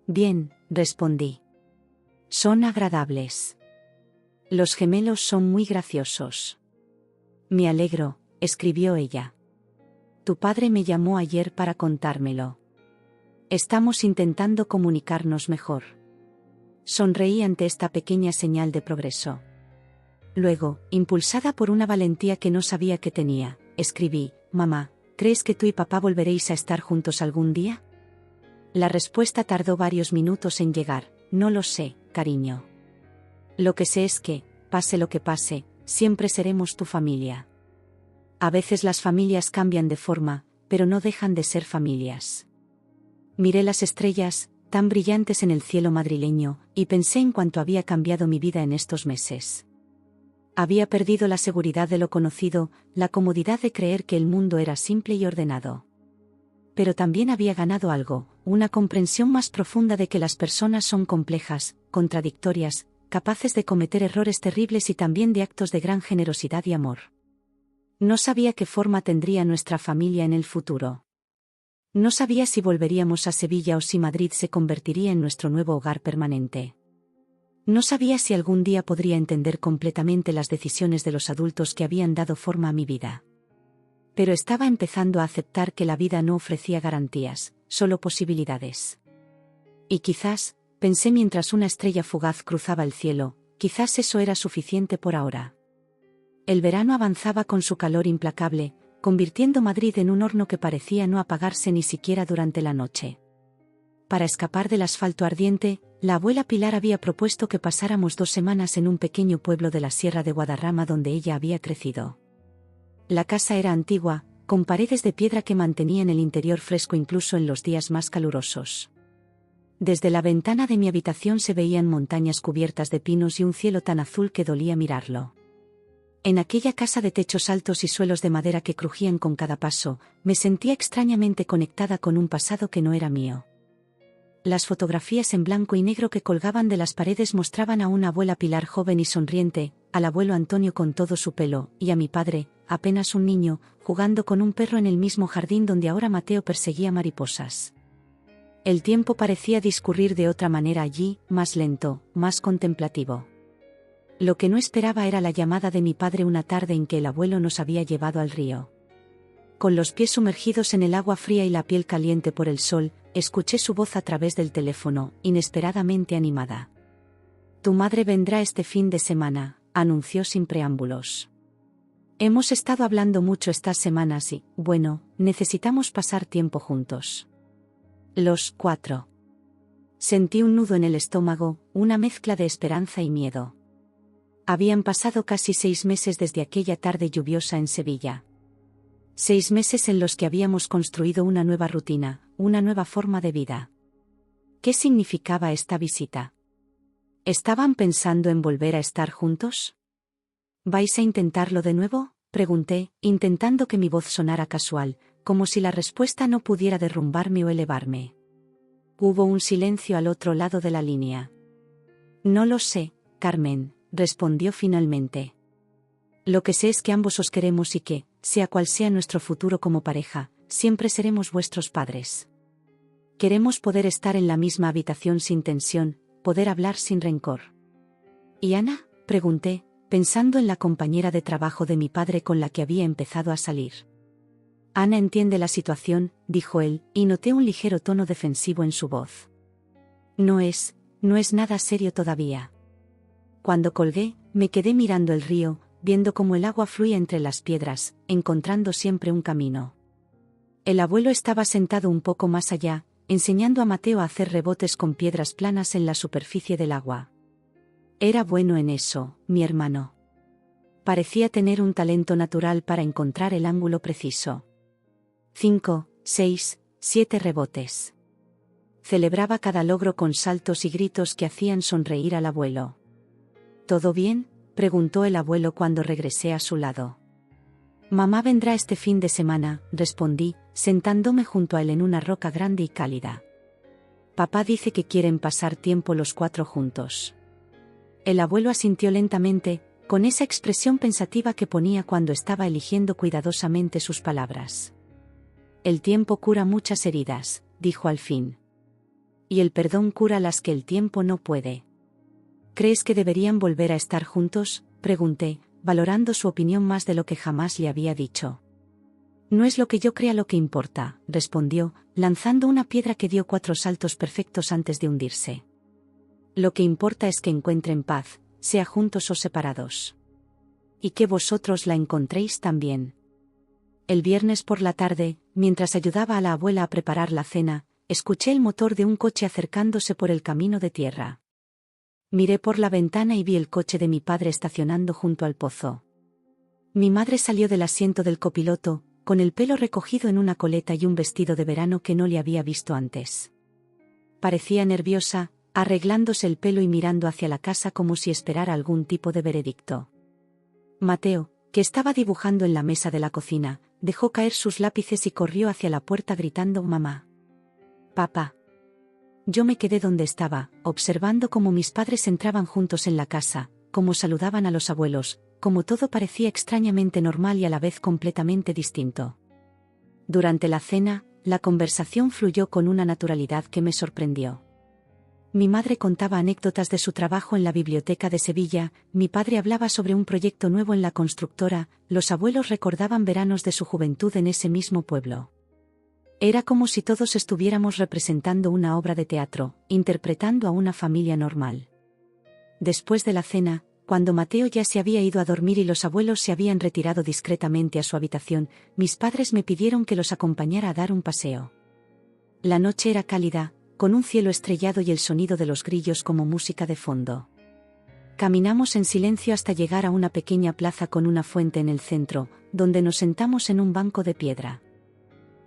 Bien, respondí. Son agradables. Los gemelos son muy graciosos. Me alegro, escribió ella. Tu padre me llamó ayer para contármelo. Estamos intentando comunicarnos mejor. Sonreí ante esta pequeña señal de progreso. Luego, impulsada por una valentía que no sabía que tenía, escribí: Mamá, ¿crees que tú y papá volveréis a estar juntos algún día? La respuesta tardó varios minutos en llegar. No lo sé, cariño. Lo que sé es que, pase lo que pase, siempre seremos tu familia. A veces las familias cambian de forma, pero no dejan de ser familias. Miré las estrellas, tan brillantes en el cielo madrileño, y pensé en cuánto había cambiado mi vida en estos meses. Había perdido la seguridad de lo conocido, la comodidad de creer que el mundo era simple y ordenado. Pero también había ganado algo, una comprensión más profunda de que las personas son complejas, contradictorias, capaces de cometer errores terribles y también de actos de gran generosidad y amor. No sabía qué forma tendría nuestra familia en el futuro. No sabía si volveríamos a Sevilla o si Madrid se convertiría en nuestro nuevo hogar permanente. No sabía si algún día podría entender completamente las decisiones de los adultos que habían dado forma a mi vida. Pero estaba empezando a aceptar que la vida no ofrecía garantías, solo posibilidades. Y quizás, pensé mientras una estrella fugaz cruzaba el cielo, quizás eso era suficiente por ahora. El verano avanzaba con su calor implacable, convirtiendo Madrid en un horno que parecía no apagarse ni siquiera durante la noche. Para escapar del asfalto ardiente, la abuela Pilar había propuesto que pasáramos 2 semanas en un pequeño pueblo de la Sierra de Guadarrama donde ella había crecido. La casa era antigua, con paredes de piedra que mantenían el interior fresco incluso en los días más calurosos. Desde la ventana de mi habitación se veían montañas cubiertas de pinos y un cielo tan azul que dolía mirarlo. En aquella casa de techos altos y suelos de madera que crujían con cada paso, me sentía extrañamente conectada con un pasado que no era mío. Las fotografías en blanco y negro que colgaban de las paredes mostraban a una abuela Pilar joven y sonriente, al abuelo Antonio con todo su pelo, y a mi padre, apenas un niño, jugando con un perro en el mismo jardín donde ahora Mateo perseguía mariposas. El tiempo parecía discurrir de otra manera allí, más lento, más contemplativo. Lo que no esperaba era la llamada de mi padre una tarde en que el abuelo nos había llevado al río. Con los pies sumergidos en el agua fría y la piel caliente por el sol, escuché su voz a través del teléfono, inesperadamente animada. Tu madre vendrá este fin de semana, anunció sin preámbulos. Hemos estado hablando mucho estas semanas y, bueno, necesitamos pasar tiempo juntos. Los 4. Sentí un nudo en el estómago, una mezcla de esperanza y miedo. Habían pasado casi 6 meses desde aquella tarde lluviosa en Sevilla. 6 meses en los que habíamos construido una nueva rutina, una nueva forma de vida. ¿Qué significaba esta visita? ¿Estaban pensando en volver a estar juntos? ¿Vais a intentarlo de nuevo?, pregunté, intentando que mi voz sonara casual, como si la respuesta no pudiera derrumbarme o elevarme. Hubo un silencio al otro lado de la línea. No lo sé, Carmen, respondió finalmente. Lo que sé es que ambos os queremos y que, sea cual sea nuestro futuro como pareja, siempre seremos vuestros padres. Queremos poder estar en la misma habitación sin tensión, poder hablar sin rencor. ¿Y Ana?, pregunté, pensando en la compañera de trabajo de mi padre con la que había empezado a salir. Ana entiende la situación, dijo él, y noté un ligero tono defensivo en su voz. No es nada serio todavía. Cuando colgué, me quedé mirando el río, viendo cómo el agua fluía entre las piedras, encontrando siempre un camino. El abuelo estaba sentado un poco más allá, enseñando a Mateo a hacer rebotes con piedras planas en la superficie del agua. Era bueno en eso, mi hermano. Parecía tener un talento natural para encontrar el ángulo preciso. 5, 6, 7 rebotes. Celebraba cada logro con saltos y gritos que hacían sonreír al abuelo. ¿Todo bien?, preguntó el abuelo cuando regresé a su lado. Mamá vendrá este fin de semana, respondí, sentándome junto a él en una roca grande y cálida. Papá dice que quieren pasar tiempo los 4 juntos. El abuelo asintió lentamente, con esa expresión pensativa que ponía cuando estaba eligiendo cuidadosamente sus palabras. El tiempo cura muchas heridas, dijo al fin. Y el perdón cura las que el tiempo no puede. ¿Crees que deberían volver a estar juntos?, pregunté, valorando su opinión más de lo que jamás le había dicho. No es lo que yo crea lo que importa, respondió, lanzando una piedra que dio 4 saltos perfectos antes de hundirse. Lo que importa es que encuentren paz, sea juntos o separados. Y que vosotros la encontréis también. El viernes por la tarde, mientras ayudaba a la abuela a preparar la cena, escuché el motor de un coche acercándose por el camino de tierra. Miré por la ventana y vi el coche de mi padre estacionando junto al pozo. Mi madre salió del asiento del copiloto, con el pelo recogido en una coleta y un vestido de verano que no le había visto antes. Parecía nerviosa, arreglándose el pelo y mirando hacia la casa como si esperara algún tipo de veredicto. Mateo, que estaba dibujando en la mesa de la cocina, dejó caer sus lápices y corrió hacia la puerta gritando «¡Mamá! ¡Papá!». Yo me quedé donde estaba, observando cómo mis padres entraban juntos en la casa, cómo saludaban a los abuelos, cómo todo parecía extrañamente normal y a la vez completamente distinto. Durante la cena, la conversación fluyó con una naturalidad que me sorprendió. Mi madre contaba anécdotas de su trabajo en la biblioteca de Sevilla, mi padre hablaba sobre un proyecto nuevo en la constructora, los abuelos recordaban veranos de su juventud en ese mismo pueblo. Era como si todos estuviéramos representando una obra de teatro, interpretando a una familia normal. Después de la cena, cuando Mateo ya se había ido a dormir y los abuelos se habían retirado discretamente a su habitación, mis padres me pidieron que los acompañara a dar un paseo. La noche era cálida, con un cielo estrellado y el sonido de los grillos como música de fondo. Caminamos en silencio hasta llegar a una pequeña plaza con una fuente en el centro, donde nos sentamos en un banco de piedra.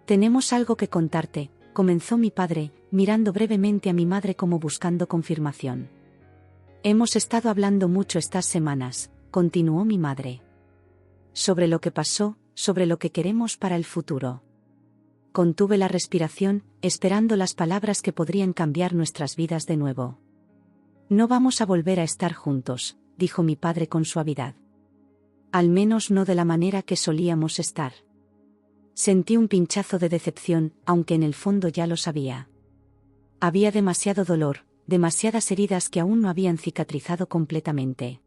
«Tenemos algo que contarte», comenzó mi padre, mirando brevemente a mi madre como buscando confirmación. «Hemos estado hablando mucho estas semanas», continuó mi madre. «Sobre lo que pasó, sobre lo que queremos para el futuro». Contuve la respiración, esperando las palabras que podrían cambiar nuestras vidas de nuevo. «No vamos a volver a estar juntos», dijo mi padre con suavidad. «Al menos no de la manera que solíamos estar». Sentí un pinchazo de decepción, aunque en el fondo ya lo sabía. Había demasiado dolor, demasiadas heridas que aún no habían cicatrizado completamente.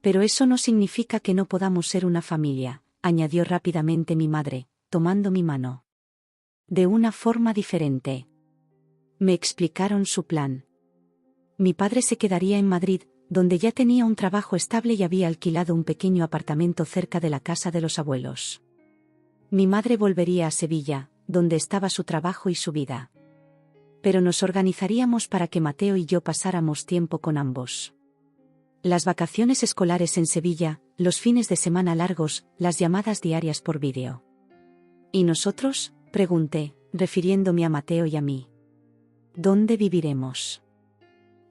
«Pero eso no significa que no podamos ser una familia», añadió rápidamente mi madre, tomando mi mano. «De una forma diferente». Me explicaron su plan. Mi padre se quedaría en Madrid, donde ya tenía un trabajo estable y había alquilado un pequeño apartamento cerca de la casa de los abuelos. Mi madre volvería a Sevilla, donde estaba su trabajo y su vida. Pero nos organizaríamos para que Mateo y yo pasáramos tiempo con ambos. Las vacaciones escolares en Sevilla, los fines de semana largos, las llamadas diarias por vídeo. ¿Y nosotros?, pregunté, refiriéndome a Mateo y a mí. ¿Dónde viviremos?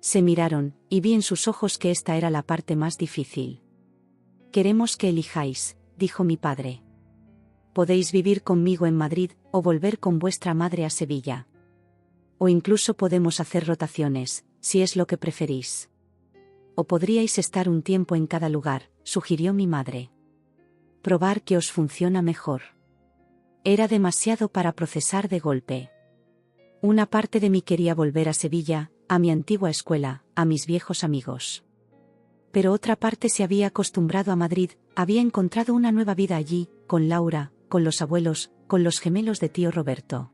Se miraron, y vi en sus ojos que esta era la parte más difícil. «Queremos que elijáis», dijo mi padre. Podéis vivir conmigo en Madrid, o volver con vuestra madre a Sevilla. O incluso podemos hacer rotaciones, si es lo que preferís. O podríais estar un tiempo en cada lugar, sugirió mi madre. Probar qué os funciona mejor. Era demasiado para procesar de golpe. Una parte de mí quería volver a Sevilla, a mi antigua escuela, a mis viejos amigos. Pero otra parte se había acostumbrado a Madrid, había encontrado una nueva vida allí, con Laura, con los abuelos, con los gemelos de tío Roberto.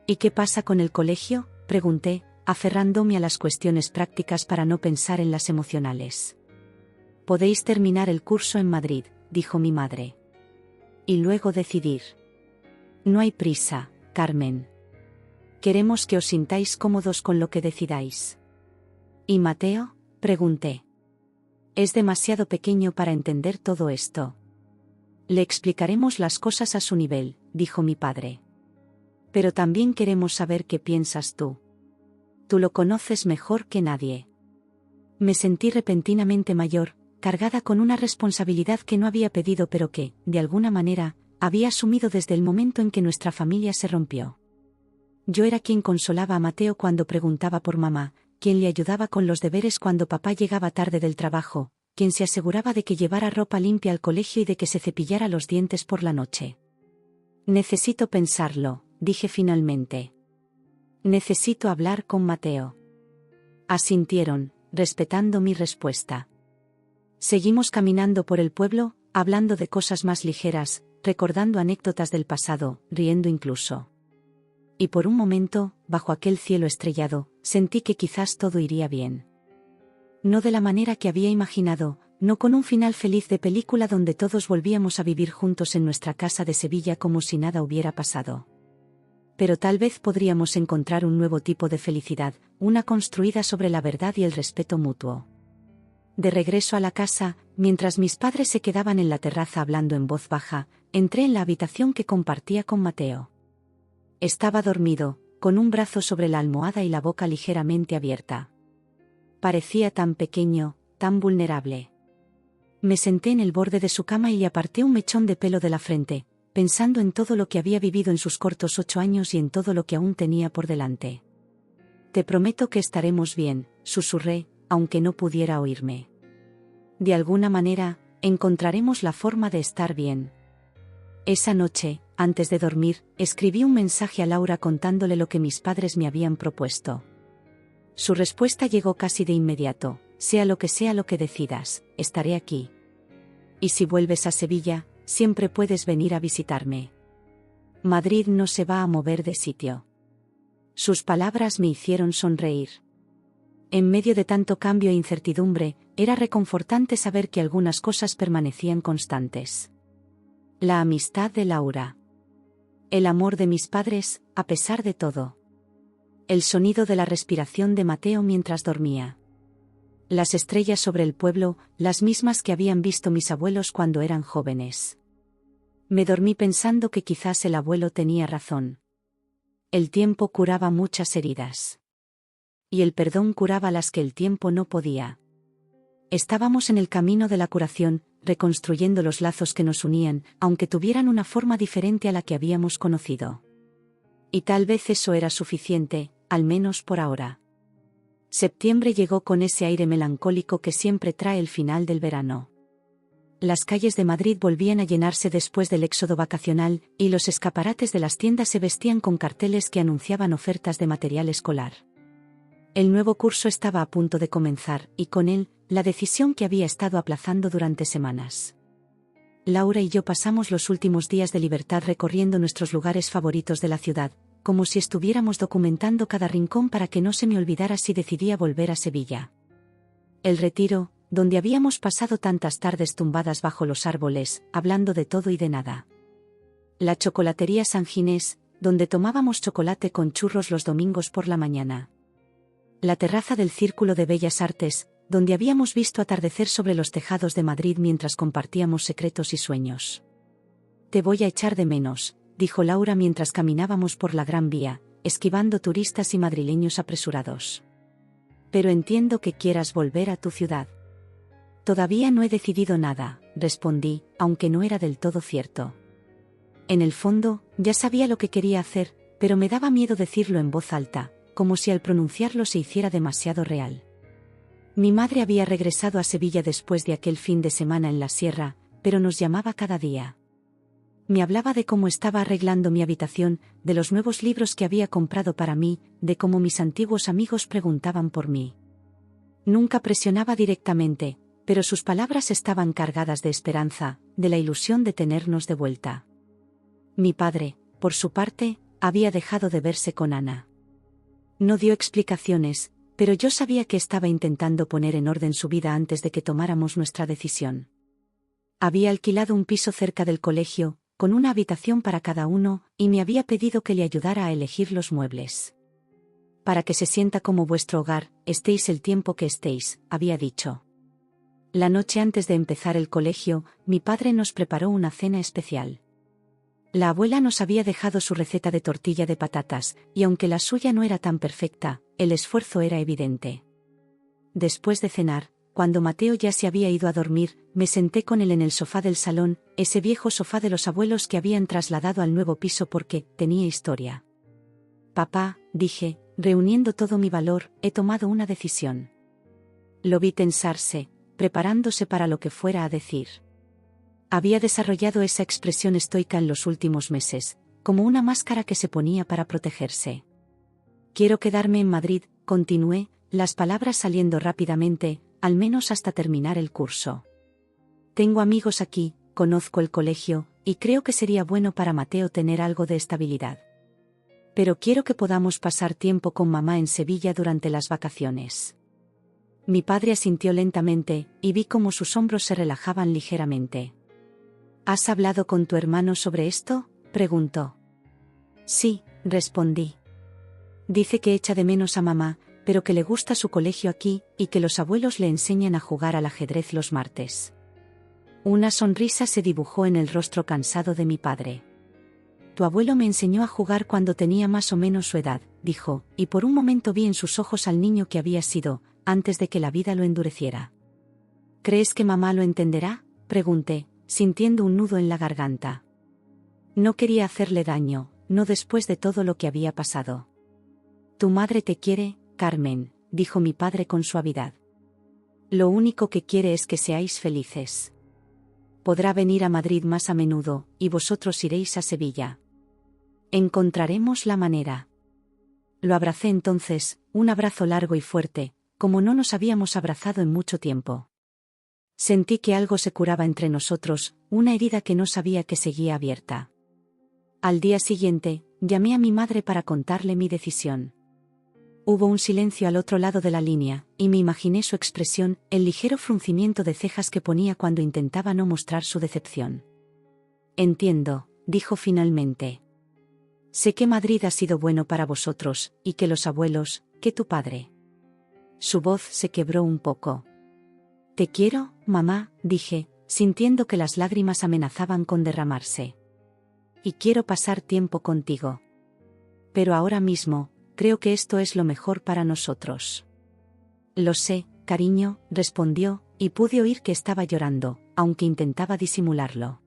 ¿Y qué pasa con el colegio?, pregunté, aferrándome a las cuestiones prácticas para no pensar en las emocionales. Podéis terminar el curso en Madrid, dijo mi madre. Y luego decidir. No hay prisa, Carmen. Queremos que os sintáis cómodos con lo que decidáis. ¿Y Mateo?, pregunté. Es demasiado pequeño para entender todo esto. Le explicaremos las cosas a su nivel, dijo mi padre. Pero también queremos saber qué piensas tú. Tú lo conoces mejor que nadie. Me sentí repentinamente mayor, cargada con una responsabilidad que no había pedido pero que, de alguna manera, había asumido desde el momento en que nuestra familia se rompió. Yo era quien consolaba a Mateo cuando preguntaba por mamá, quien le ayudaba con los deberes cuando papá llegaba tarde del trabajo, quien se aseguraba de que llevara ropa limpia al colegio y de que se cepillara los dientes por la noche. Necesito pensarlo, dije finalmente. Necesito hablar con Mateo. Asintieron, respetando mi respuesta. Seguimos caminando por el pueblo, hablando de cosas más ligeras, recordando anécdotas del pasado, riendo incluso. Y por un momento, bajo aquel cielo estrellado, sentí que quizás todo iría bien. No de la manera que había imaginado, no con un final feliz de película donde todos volvíamos a vivir juntos en nuestra casa de Sevilla como si nada hubiera pasado. Pero tal vez podríamos encontrar un nuevo tipo de felicidad, una construida sobre la verdad y el respeto mutuo. De regreso a la casa, mientras mis padres se quedaban en la terraza hablando en voz baja, entré en la habitación que compartía con Mateo. Estaba dormido, con un brazo sobre la almohada y la boca ligeramente abierta. Parecía tan pequeño, tan vulnerable. Me senté en el borde de su cama y le aparté un mechón de pelo de la frente, pensando en todo lo que había vivido en sus cortos 8 años y en todo lo que aún tenía por delante. Te prometo que estaremos bien, susurré, aunque no pudiera oírme. De alguna manera, encontraremos la forma de estar bien. Esa noche, antes de dormir, escribí un mensaje a Laura contándole lo que mis padres me habían propuesto. Su respuesta llegó casi de inmediato: sea lo que decidas, estaré aquí. Y si vuelves a Sevilla, siempre puedes venir a visitarme. Madrid no se va a mover de sitio. Sus palabras me hicieron sonreír. En medio de tanto cambio e incertidumbre, era reconfortante saber que algunas cosas permanecían constantes. La amistad de Laura. El amor de mis padres, a pesar de todo. El sonido de la respiración de Mateo mientras dormía. Las estrellas sobre el pueblo, las mismas que habían visto mis abuelos cuando eran jóvenes. Me dormí pensando que quizás el abuelo tenía razón. El tiempo curaba muchas heridas. Y el perdón curaba las que el tiempo no podía. Estábamos en el camino de la curación, reconstruyendo los lazos que nos unían, aunque tuvieran una forma diferente a la que habíamos conocido. Y tal vez eso era suficiente, al menos por ahora. Septiembre llegó con ese aire melancólico que siempre trae el final del verano. Las calles de Madrid volvían a llenarse después del éxodo vacacional, y los escaparates de las tiendas se vestían con carteles que anunciaban ofertas de material escolar. El nuevo curso estaba a punto de comenzar, y con él, la decisión que había estado aplazando durante semanas. Laura y yo pasamos los últimos días de libertad recorriendo nuestros lugares favoritos de la ciudad, como si estuviéramos documentando cada rincón para que no se me olvidara si decidía volver a Sevilla. El Retiro, donde habíamos pasado tantas tardes tumbadas bajo los árboles, hablando de todo y de nada. La chocolatería San Ginés, donde tomábamos chocolate con churros los domingos por la mañana. La terraza del Círculo de Bellas Artes, donde habíamos visto atardecer sobre los tejados de Madrid mientras compartíamos secretos y sueños. Te voy a echar de menos, dijo Laura mientras caminábamos por la Gran Vía, esquivando turistas y madrileños apresurados. Pero entiendo que quieras volver a tu ciudad. Todavía no he decidido nada, respondí, aunque no era del todo cierto. En el fondo, ya sabía lo que quería hacer, pero me daba miedo decirlo en voz alta, como si al pronunciarlo se hiciera demasiado real. Mi madre había regresado a Sevilla después de aquel fin de semana en la sierra, pero nos llamaba cada día. Me hablaba de cómo estaba arreglando mi habitación, de los nuevos libros que había comprado para mí, de cómo mis antiguos amigos preguntaban por mí. Nunca presionaba directamente, pero sus palabras estaban cargadas de esperanza, de la ilusión de tenernos de vuelta. Mi padre, por su parte, había dejado de verse con Ana. No dio explicaciones, pero yo sabía que estaba intentando poner en orden su vida antes de que tomáramos nuestra decisión. Había alquilado un piso cerca del colegio, con una habitación para cada uno, y me había pedido que le ayudara a elegir los muebles. Para que se sienta como vuestro hogar, estéis el tiempo que estéis, había dicho. La noche antes de empezar el colegio, mi padre nos preparó una cena especial. La abuela nos había dejado su receta de tortilla de patatas, y aunque la suya no era tan perfecta, el esfuerzo era evidente. Después de cenar, cuando Mateo ya se había ido a dormir, me senté con él en el sofá del salón, ese viejo sofá de los abuelos que habían trasladado al nuevo piso porque tenía historia. Papá, dije, reuniendo todo mi valor, he tomado una decisión. Lo vi tensarse, preparándose para lo que fuera a decir. Había desarrollado esa expresión estoica en los últimos meses, como una máscara que se ponía para protegerse. Quiero quedarme en Madrid, continué, las palabras saliendo rápidamente, al menos hasta terminar el curso. Tengo amigos aquí, conozco el colegio, y creo que sería bueno para Mateo tener algo de estabilidad. Pero quiero que podamos pasar tiempo con mamá en Sevilla durante las vacaciones. Mi padre asintió lentamente, y vi cómo sus hombros se relajaban ligeramente. ¿Has hablado con tu hermano sobre esto?, preguntó. Sí, respondí. Dice que echa de menos a mamá, pero que le gusta su colegio aquí, y que los abuelos le enseñan a jugar al ajedrez los martes. Una sonrisa se dibujó en el rostro cansado de mi padre. Tu abuelo me enseñó a jugar cuando tenía más o menos su edad, dijo, y por un momento vi en sus ojos al niño que había sido, antes de que la vida lo endureciera. ¿Crees que mamá lo entenderá?, pregunté, sintiendo un nudo en la garganta. No quería hacerle daño, no después de todo lo que había pasado. Tu madre te quiere, Carmen, dijo mi padre con suavidad. Lo único que quiere es que seáis felices. Podrá venir a Madrid más a menudo, y vosotros iréis a Sevilla. Encontraremos la manera. Lo abracé entonces, un abrazo largo y fuerte, como no nos habíamos abrazado en mucho tiempo. Sentí que algo se curaba entre nosotros, una herida que no sabía que seguía abierta. Al día siguiente, llamé a mi madre para contarle mi decisión. Hubo un silencio al otro lado de la línea, y me imaginé su expresión, el ligero fruncimiento de cejas que ponía cuando intentaba no mostrar su decepción. Entiendo, dijo finalmente. Sé que Madrid ha sido bueno para vosotros, y que los abuelos, que tu padre. Su voz se quebró un poco. Te quiero, mamá, dije, sintiendo que las lágrimas amenazaban con derramarse. Y quiero pasar tiempo contigo. Pero ahora mismo, creo que esto es lo mejor para nosotros. Lo sé, cariño, respondió, y pude oír que estaba llorando, aunque intentaba disimularlo.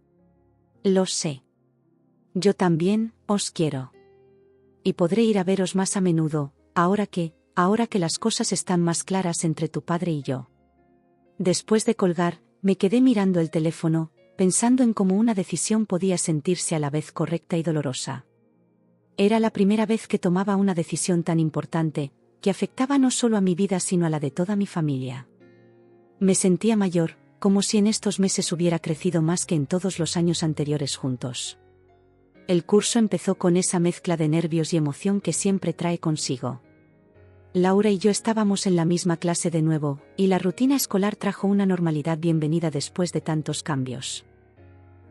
Lo sé. Yo también, os quiero. Y podré ir a veros más a menudo, ahora que las cosas están más claras entre tu padre y yo. Después de colgar, me quedé mirando el teléfono, pensando en cómo una decisión podía sentirse a la vez correcta y dolorosa. Era la primera vez que tomaba una decisión tan importante, que afectaba no solo a mi vida sino a la de toda mi familia. Me sentía mayor, como si en estos meses hubiera crecido más que en todos los años anteriores juntos. El curso empezó con esa mezcla de nervios y emoción que siempre trae consigo. Laura y yo estábamos en la misma clase de nuevo, y la rutina escolar trajo una normalidad bienvenida después de tantos cambios.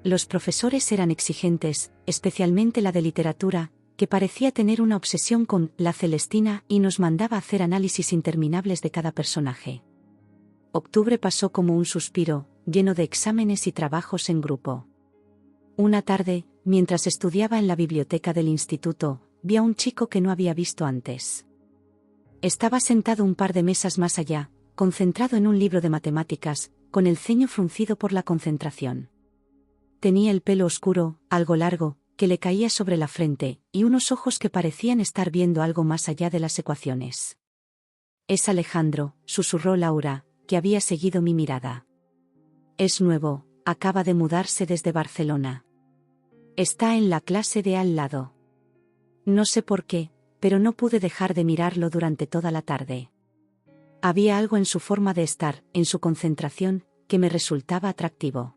Los profesores eran exigentes, especialmente la de literatura, que parecía tener una obsesión con la Celestina y nos mandaba hacer análisis interminables de cada personaje. Octubre pasó como un suspiro, lleno de exámenes y trabajos en grupo. Una tarde, mientras estudiaba en la biblioteca del instituto, vi a un chico que no había visto antes. Estaba sentado un par de mesas más allá, concentrado en un libro de matemáticas, con el ceño fruncido por la concentración. Tenía el pelo oscuro, algo largo, que le caía sobre la frente, y unos ojos que parecían estar viendo algo más allá de las ecuaciones. «Es Alejandro», susurró Laura, que había seguido mi mirada. «Es nuevo, acaba de mudarse desde Barcelona. Está en la clase de al lado». No sé por qué, pero no pude dejar de mirarlo durante toda la tarde. Había algo en su forma de estar, en su concentración, que me resultaba atractivo.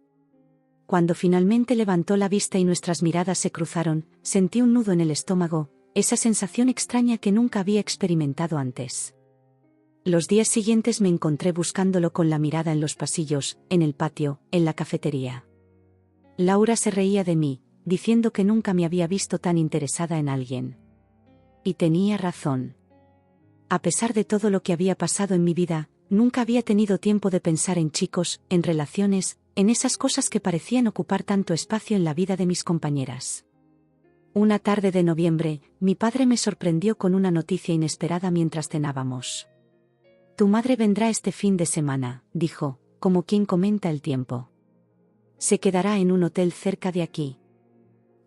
Cuando finalmente levantó la vista y nuestras miradas se cruzaron, sentí un nudo en el estómago, esa sensación extraña que nunca había experimentado antes. Los días siguientes me encontré buscándolo con la mirada en los pasillos, en el patio, en la cafetería. Laura se reía de mí, diciendo que nunca me había visto tan interesada en alguien. Y tenía razón. A pesar de todo lo que había pasado en mi vida, nunca había tenido tiempo de pensar en chicos, en relaciones, en esas cosas que parecían ocupar tanto espacio en la vida de mis compañeras. Una tarde de noviembre, mi padre me sorprendió con una noticia inesperada mientras cenábamos. «Tu madre vendrá este fin de semana», dijo, como quien comenta el tiempo. «Se quedará en un hotel cerca de aquí».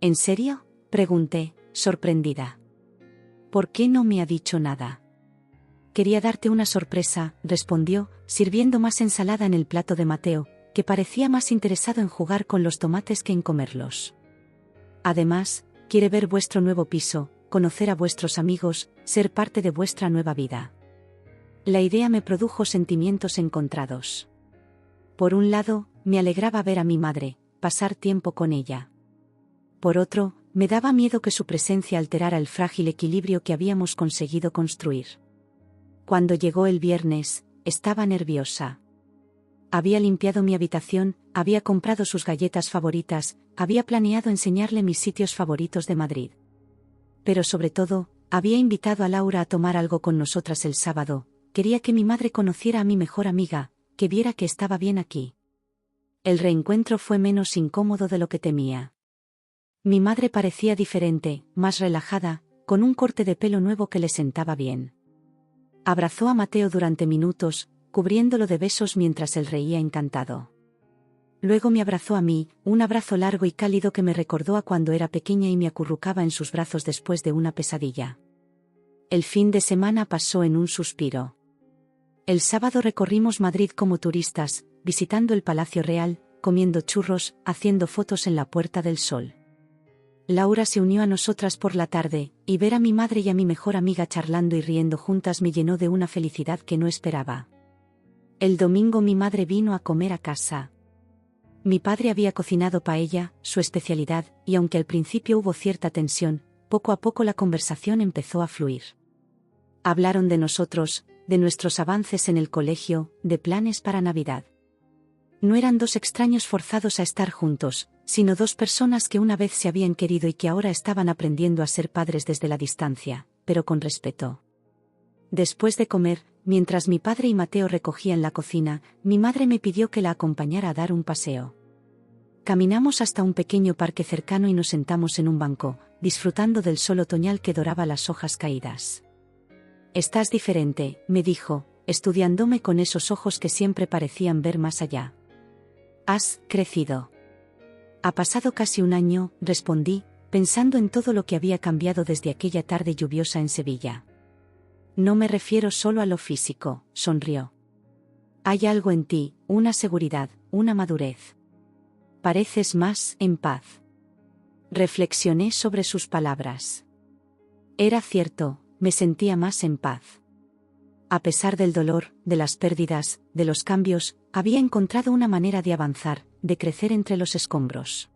«¿En serio?», pregunté, sorprendida. «¿Por qué no me ha dicho nada?». «Quería darte una sorpresa», respondió, sirviendo más ensalada en el plato de Mateo, que parecía más interesado en jugar con los tomates que en comerlos. «Además, quiere ver vuestro nuevo piso, conocer a vuestros amigos, ser parte de vuestra nueva vida». La idea me produjo sentimientos encontrados. Por un lado, me alegraba ver a mi madre, pasar tiempo con ella. Por otro, me daba miedo que su presencia alterara el frágil equilibrio que habíamos conseguido construir. Cuando llegó el viernes, estaba nerviosa. Había limpiado mi habitación, había comprado sus galletas favoritas, había planeado enseñarle mis sitios favoritos de Madrid. Pero sobre todo, había invitado a Laura a tomar algo con nosotras el sábado. Quería que mi madre conociera a mi mejor amiga, que viera que estaba bien aquí. El reencuentro fue menos incómodo de lo que temía. Mi madre parecía diferente, más relajada, con un corte de pelo nuevo que le sentaba bien. Abrazó a Mateo durante minutos, cubriéndolo de besos mientras él reía encantado. Luego me abrazó a mí, un abrazo largo y cálido que me recordó a cuando era pequeña y me acurrucaba en sus brazos después de una pesadilla. El fin de semana pasó en un suspiro. El sábado recorrimos Madrid como turistas, visitando el Palacio Real, comiendo churros, haciendo fotos en la Puerta del Sol. Laura se unió a nosotras por la tarde, y ver a mi madre y a mi mejor amiga charlando y riendo juntas me llenó de una felicidad que no esperaba. El domingo mi madre vino a comer a casa. Mi padre había cocinado paella, su especialidad, y aunque al principio hubo cierta tensión, poco a poco la conversación empezó a fluir. Hablaron de nosotros, de nuestros avances en el colegio, de planes para Navidad. No eran dos extraños forzados a estar juntos, sino dos personas que una vez se habían querido y que ahora estaban aprendiendo a ser padres desde la distancia, pero con respeto. Después de comer, mientras mi padre y Mateo recogían la cocina, mi madre me pidió que la acompañara a dar un paseo. Caminamos hasta un pequeño parque cercano y nos sentamos en un banco, disfrutando del sol otoñal que doraba las hojas caídas. «Estás diferente», me dijo, estudiándome con esos ojos que siempre parecían ver más allá. «Has crecido». «Ha pasado casi un año», respondí, pensando en todo lo que había cambiado desde aquella tarde lluviosa en Sevilla. «No me refiero solo a lo físico», sonrió. «Hay algo en ti, una seguridad, una madurez. Pareces más en paz». Reflexioné sobre sus palabras. Era cierto, me sentía más en paz. A pesar del dolor, de las pérdidas, de los cambios, había encontrado una manera de avanzar, de crecer entre los escombros.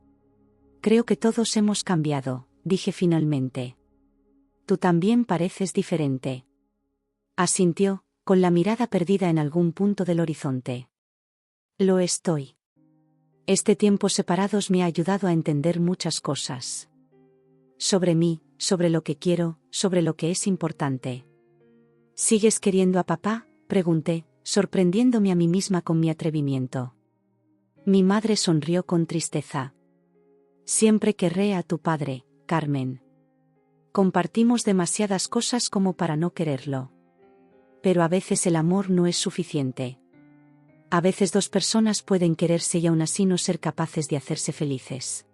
«Creo que todos hemos cambiado», dije finalmente. «Tú también pareces diferente». Asintió, con la mirada perdida en algún punto del horizonte. «Lo estoy. Este tiempo separados me ha ayudado a entender muchas cosas. Sobre mí, sobre lo que quiero, sobre lo que es importante». «¿Sigues queriendo a papá?», pregunté, sorprendiéndome a mí misma con mi atrevimiento. Mi madre sonrió con tristeza. «Siempre querré a tu padre, Carmen. Compartimos demasiadas cosas como para no quererlo. Pero a veces el amor no es suficiente. A veces dos personas pueden quererse y aún así no ser capaces de hacerse felices».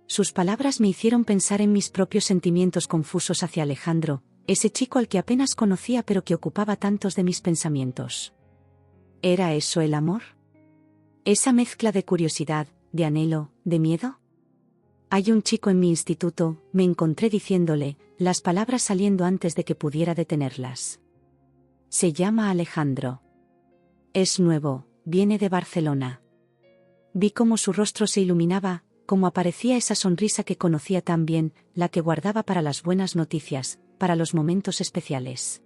Sus palabras me hicieron pensar en mis propios sentimientos confusos hacia Alejandro, ese chico al que apenas conocía pero que ocupaba tantos de mis pensamientos. ¿Era eso el amor? ¿Esa mezcla de curiosidad, de anhelo, de miedo? Hay un chico en mi instituto, me encontré diciéndole, las palabras saliendo antes de que pudiera detenerlas. Se llama Alejandro. Es nuevo, viene de Barcelona. Vi cómo su rostro se iluminaba, cómo aparecía esa sonrisa que conocía tan bien, la que guardaba para las buenas noticias, para los momentos especiales.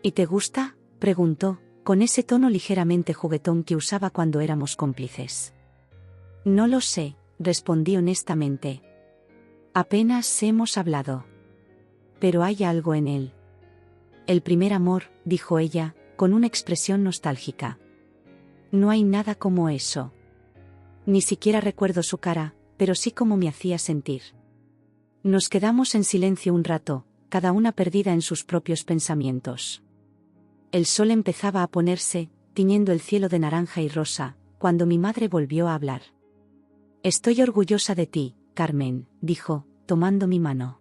¿Y te gusta?, preguntó, con ese tono ligeramente juguetón que usaba cuando éramos cómplices. No lo sé, respondí honestamente. Apenas hemos hablado. Pero hay algo en él. El primer amor, dijo ella, con una expresión nostálgica. No hay nada como eso. Ni siquiera recuerdo su cara, pero sí cómo me hacía sentir. Nos quedamos en silencio un rato, cada una perdida en sus propios pensamientos. El sol empezaba a ponerse, tiñendo el cielo de naranja y rosa, cuando mi madre volvió a hablar. Estoy orgullosa de ti, Carmen, dijo, tomando mi mano.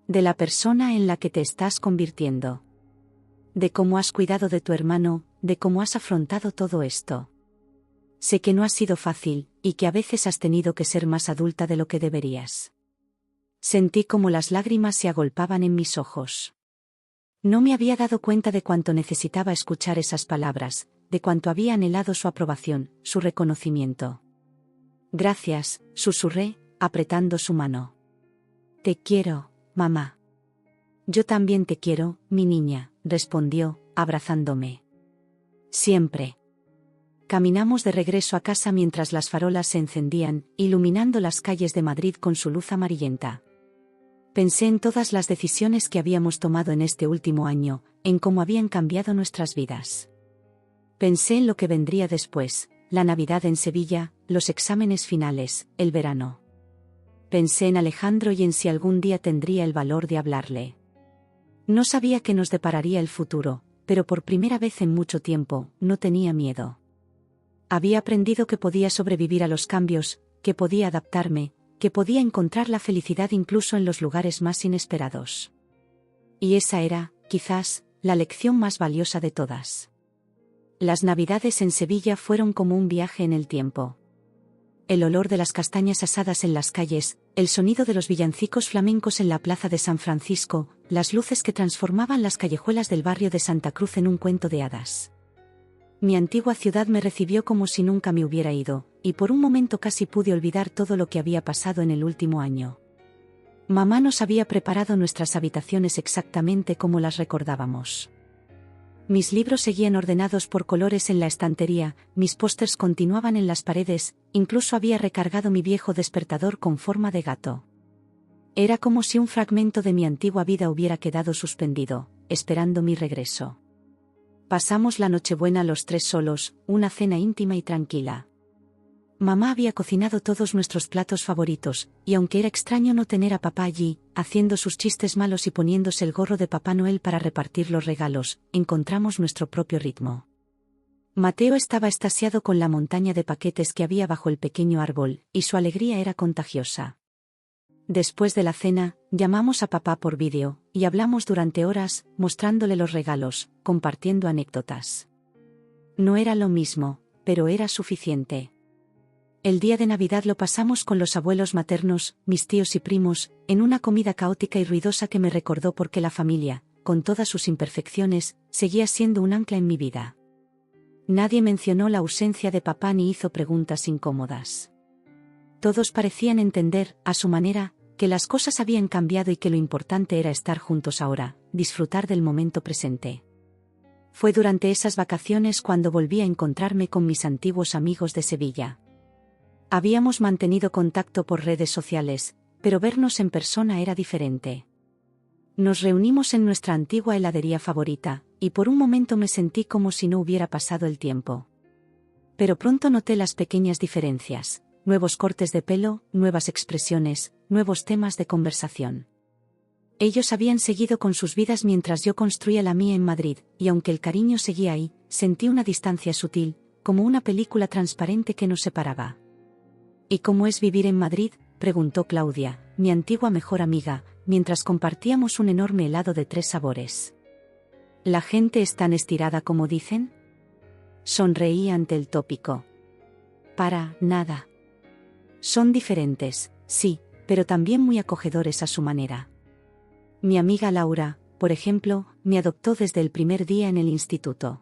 De la persona en la que te estás convirtiendo. De cómo has cuidado de tu hermano, de cómo has afrontado todo esto. Sé que no ha sido fácil, y que a veces has tenido que ser más adulta de lo que deberías. Sentí como las lágrimas se agolpaban en mis ojos. No me había dado cuenta de cuánto necesitaba escuchar esas palabras, de cuánto había anhelado su aprobación, su reconocimiento. Gracias, susurré, apretando su mano. Te quiero, mamá. Yo también te quiero, mi niña, respondió, abrazándome. Siempre. Caminamos de regreso a casa mientras las farolas se encendían, iluminando las calles de Madrid con su luz amarillenta. Pensé en todas las decisiones que habíamos tomado en este último año, en cómo habían cambiado nuestras vidas. Pensé en lo que vendría después, la Navidad en Sevilla, los exámenes finales, el verano. Pensé en Alejandro y en si algún día tendría el valor de hablarle. No sabía qué nos depararía el futuro, pero por primera vez en mucho tiempo, no tenía miedo. Había aprendido que podía sobrevivir a los cambios, que podía adaptarme, que podía encontrar la felicidad incluso en los lugares más inesperados. Y esa era, quizás, la lección más valiosa de todas. Las Navidades en Sevilla fueron como un viaje en el tiempo. El olor de las castañas asadas en las calles, el sonido de los villancicos flamencos en la plaza de San Francisco, las luces que transformaban las callejuelas del barrio de Santa Cruz en un cuento de hadas. Mi antigua ciudad me recibió como si nunca me hubiera ido, y por un momento casi pude olvidar todo lo que había pasado en el último año. Mamá nos había preparado nuestras habitaciones exactamente como las recordábamos. Mis libros seguían ordenados por colores en la estantería, mis pósters continuaban en las paredes, incluso había recargado mi viejo despertador con forma de gato. Era como si un fragmento de mi antigua vida hubiera quedado suspendido, esperando mi regreso. Pasamos la Nochebuena los tres solos, una cena íntima y tranquila. Mamá había cocinado todos nuestros platos favoritos, y aunque era extraño no tener a papá allí, haciendo sus chistes malos y poniéndose el gorro de Papá Noel para repartir los regalos, encontramos nuestro propio ritmo. Mateo estaba extasiado con la montaña de paquetes que había bajo el pequeño árbol, y su alegría era contagiosa. Después de la cena, llamamos a papá por vídeo, y hablamos durante horas, mostrándole los regalos, compartiendo anécdotas. No era lo mismo, pero era suficiente. El día de Navidad lo pasamos con los abuelos maternos, mis tíos y primos, en una comida caótica y ruidosa que me recordó por qué la familia, con todas sus imperfecciones, seguía siendo un ancla en mi vida. Nadie mencionó la ausencia de papá ni hizo preguntas incómodas. Todos parecían entender, a su manera, que las cosas habían cambiado y que lo importante era estar juntos ahora, disfrutar del momento presente. Fue durante esas vacaciones cuando volví a encontrarme con mis antiguos amigos de Sevilla. Habíamos mantenido contacto por redes sociales, pero vernos en persona era diferente. Nos reunimos en nuestra antigua heladería favorita, y por un momento me sentí como si no hubiera pasado el tiempo. Pero pronto noté las pequeñas diferencias. Nuevos cortes de pelo, nuevas expresiones, nuevos temas de conversación. Ellos habían seguido con sus vidas mientras yo construía la mía en Madrid, y aunque el cariño seguía ahí, sentí una distancia sutil, como una película transparente que nos separaba. ¿Y cómo es vivir en Madrid?, preguntó Claudia, mi antigua mejor amiga, mientras compartíamos un enorme helado de 3 sabores. ¿La gente es tan estirada como dicen? Sonreí ante el tópico. Para nada. Son diferentes, sí, pero también muy acogedores a su manera. Mi amiga Laura, por ejemplo, me adoptó desde el primer día en el instituto.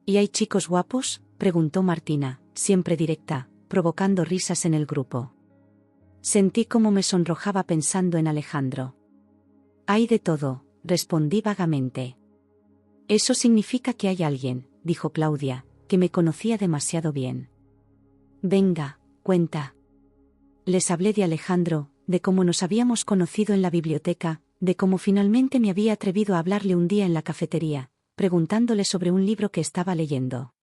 ¿Y hay chicos guapos?, preguntó Martina, siempre directa, provocando risas en el grupo. Sentí cómo me sonrojaba pensando en Alejandro. Hay de todo, respondí vagamente. Eso significa que hay alguien, dijo Claudia, que me conocía demasiado bien. Venga, cuenta. Les hablé de Alejandro, de cómo nos habíamos conocido en la biblioteca, de cómo finalmente me había atrevido a hablarle un día en la cafetería, preguntándole sobre un libro que estaba leyendo.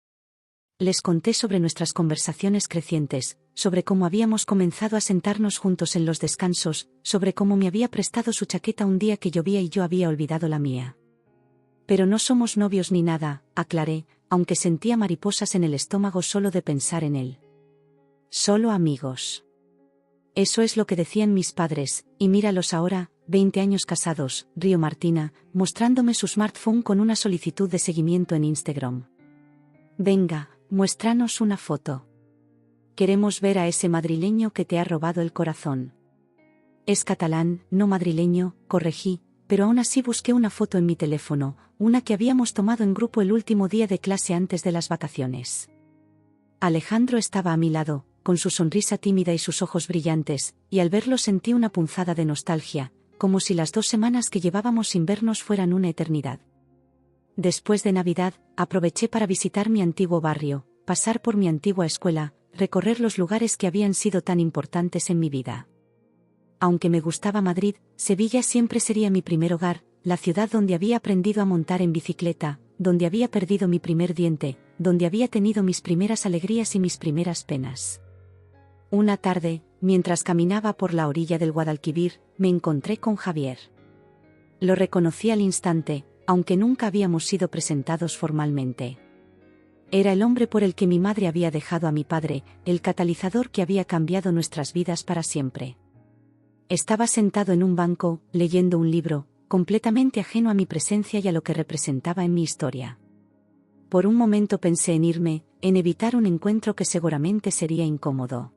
Les conté sobre nuestras conversaciones crecientes, sobre cómo habíamos comenzado a sentarnos juntos en los descansos, sobre cómo me había prestado su chaqueta un día que llovía y yo había olvidado la mía. Pero no somos novios ni nada, aclaré, aunque sentía mariposas en el estómago solo de pensar en él. Solo amigos. Eso es lo que decían mis padres, y míralos ahora, 20 años casados, rió Martina, mostrándome su smartphone con una solicitud de seguimiento en Instagram. Venga, muéstranos una foto. Queremos ver a ese madrileño que te ha robado el corazón. Es catalán, no madrileño, corregí, pero aún así busqué una foto en mi teléfono, una que habíamos tomado en grupo el último día de clase antes de las vacaciones. Alejandro estaba a mi lado, con su sonrisa tímida y sus ojos brillantes, y al verlo sentí una punzada de nostalgia, como si las 2 semanas que llevábamos sin vernos fueran una eternidad. Después de Navidad, aproveché para visitar mi antiguo barrio, pasar por mi antigua escuela, recorrer los lugares que habían sido tan importantes en mi vida. Aunque me gustaba Madrid, Sevilla siempre sería mi primer hogar, la ciudad donde había aprendido a montar en bicicleta, donde había perdido mi primer diente, donde había tenido mis primeras alegrías y mis primeras penas. Una tarde, mientras caminaba por la orilla del Guadalquivir, me encontré con Javier. Lo reconocí al instante, aunque nunca habíamos sido presentados formalmente. Era el hombre por el que mi madre había dejado a mi padre, el catalizador que había cambiado nuestras vidas para siempre. Estaba sentado en un banco, leyendo un libro, completamente ajeno a mi presencia y a lo que representaba en mi historia. Por un momento pensé en irme, en evitar un encuentro que seguramente sería incómodo.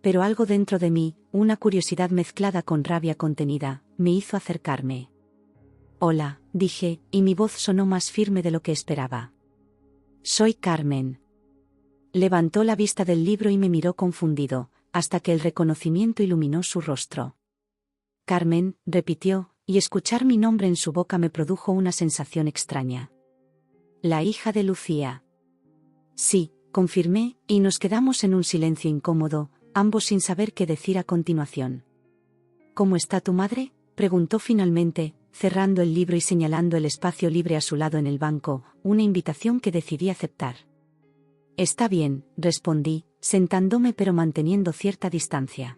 Pero algo dentro de mí, una curiosidad mezclada con rabia contenida, me hizo acercarme. Hola, dije, y mi voz sonó más firme de lo que esperaba. Soy Carmen. Levantó la vista del libro y me miró confundido, hasta que el reconocimiento iluminó su rostro. Carmen, repitió, y escuchar mi nombre en su boca me produjo una sensación extraña. La hija de Lucía. Sí, confirmé, y nos quedamos en un silencio incómodo, ambos sin saber qué decir a continuación. ¿Cómo está tu madre?, preguntó finalmente, cerrando el libro y señalando el espacio libre a su lado en el banco, una invitación que decidí aceptar. Está bien, respondí, sentándome pero manteniendo cierta distancia.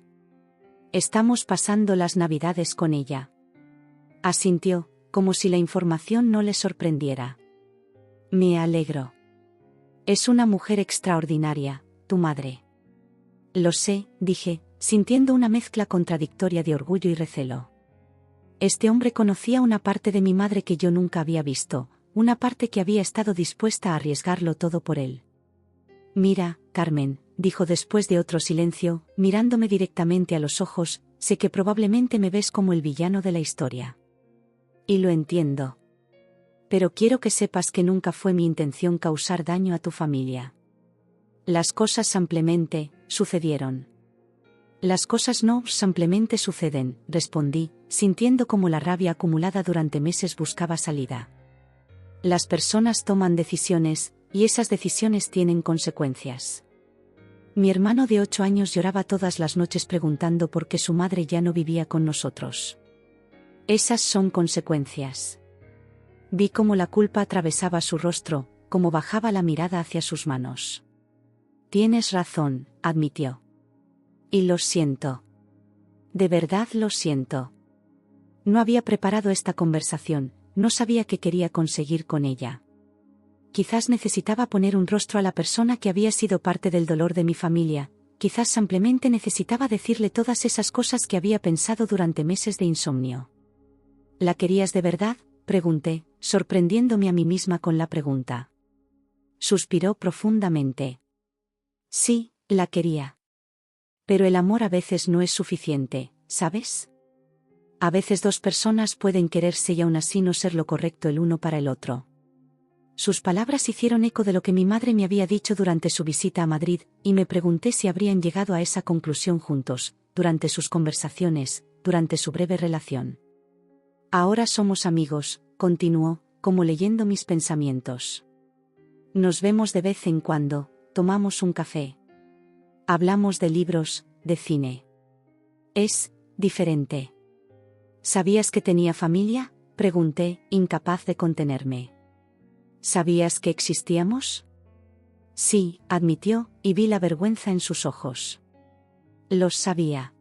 Estamos pasando las Navidades con ella. Asintió, como si la información no le sorprendiera. Me alegro. Es una mujer extraordinaria, tu madre. Lo sé, dije, sintiendo una mezcla contradictoria de orgullo y recelo. Este hombre conocía una parte de mi madre que yo nunca había visto, una parte que había estado dispuesta a arriesgarlo todo por él. Mira, Carmen, dijo después de otro silencio, mirándome directamente a los ojos, sé que probablemente me ves como el villano de la historia. Y lo entiendo. Pero quiero que sepas que nunca fue mi intención causar daño a tu familia. Las cosas simplemente sucedieron. Las cosas no simplemente suceden, respondí, sintiendo como la rabia acumulada durante meses buscaba salida. Las personas toman decisiones, y esas decisiones tienen consecuencias. Mi hermano de 8 años lloraba todas las noches preguntando por qué su madre ya no vivía con nosotros. Esas son consecuencias. Vi cómo la culpa atravesaba su rostro, cómo bajaba la mirada hacia sus manos. Tienes razón, admitió. Y lo siento. De verdad lo siento. No había preparado esta conversación, no sabía qué quería conseguir con ella. Quizás necesitaba poner un rostro a la persona que había sido parte del dolor de mi familia, quizás simplemente necesitaba decirle todas esas cosas que había pensado durante meses de insomnio. ¿La querías de verdad?, pregunté, sorprendiéndome a mí misma con la pregunta. Suspiró profundamente. Sí, la quería. Pero el amor a veces no es suficiente, ¿sabes? A veces dos personas pueden quererse y aún así no ser lo correcto el uno para el otro. Sus palabras hicieron eco de lo que mi madre me había dicho durante su visita a Madrid, y me pregunté si habrían llegado a esa conclusión juntos, durante sus conversaciones, durante su breve relación. Ahora somos amigos, continuó, como leyendo mis pensamientos. Nos vemos de vez en cuando, tomamos un café. Hablamos de libros, de cine. Es diferente. ¿Sabías que tenía familia?, pregunté, incapaz de contenerme. ¿Sabías que existíamos? Sí, admitió, y vi la vergüenza en sus ojos. Los sabía.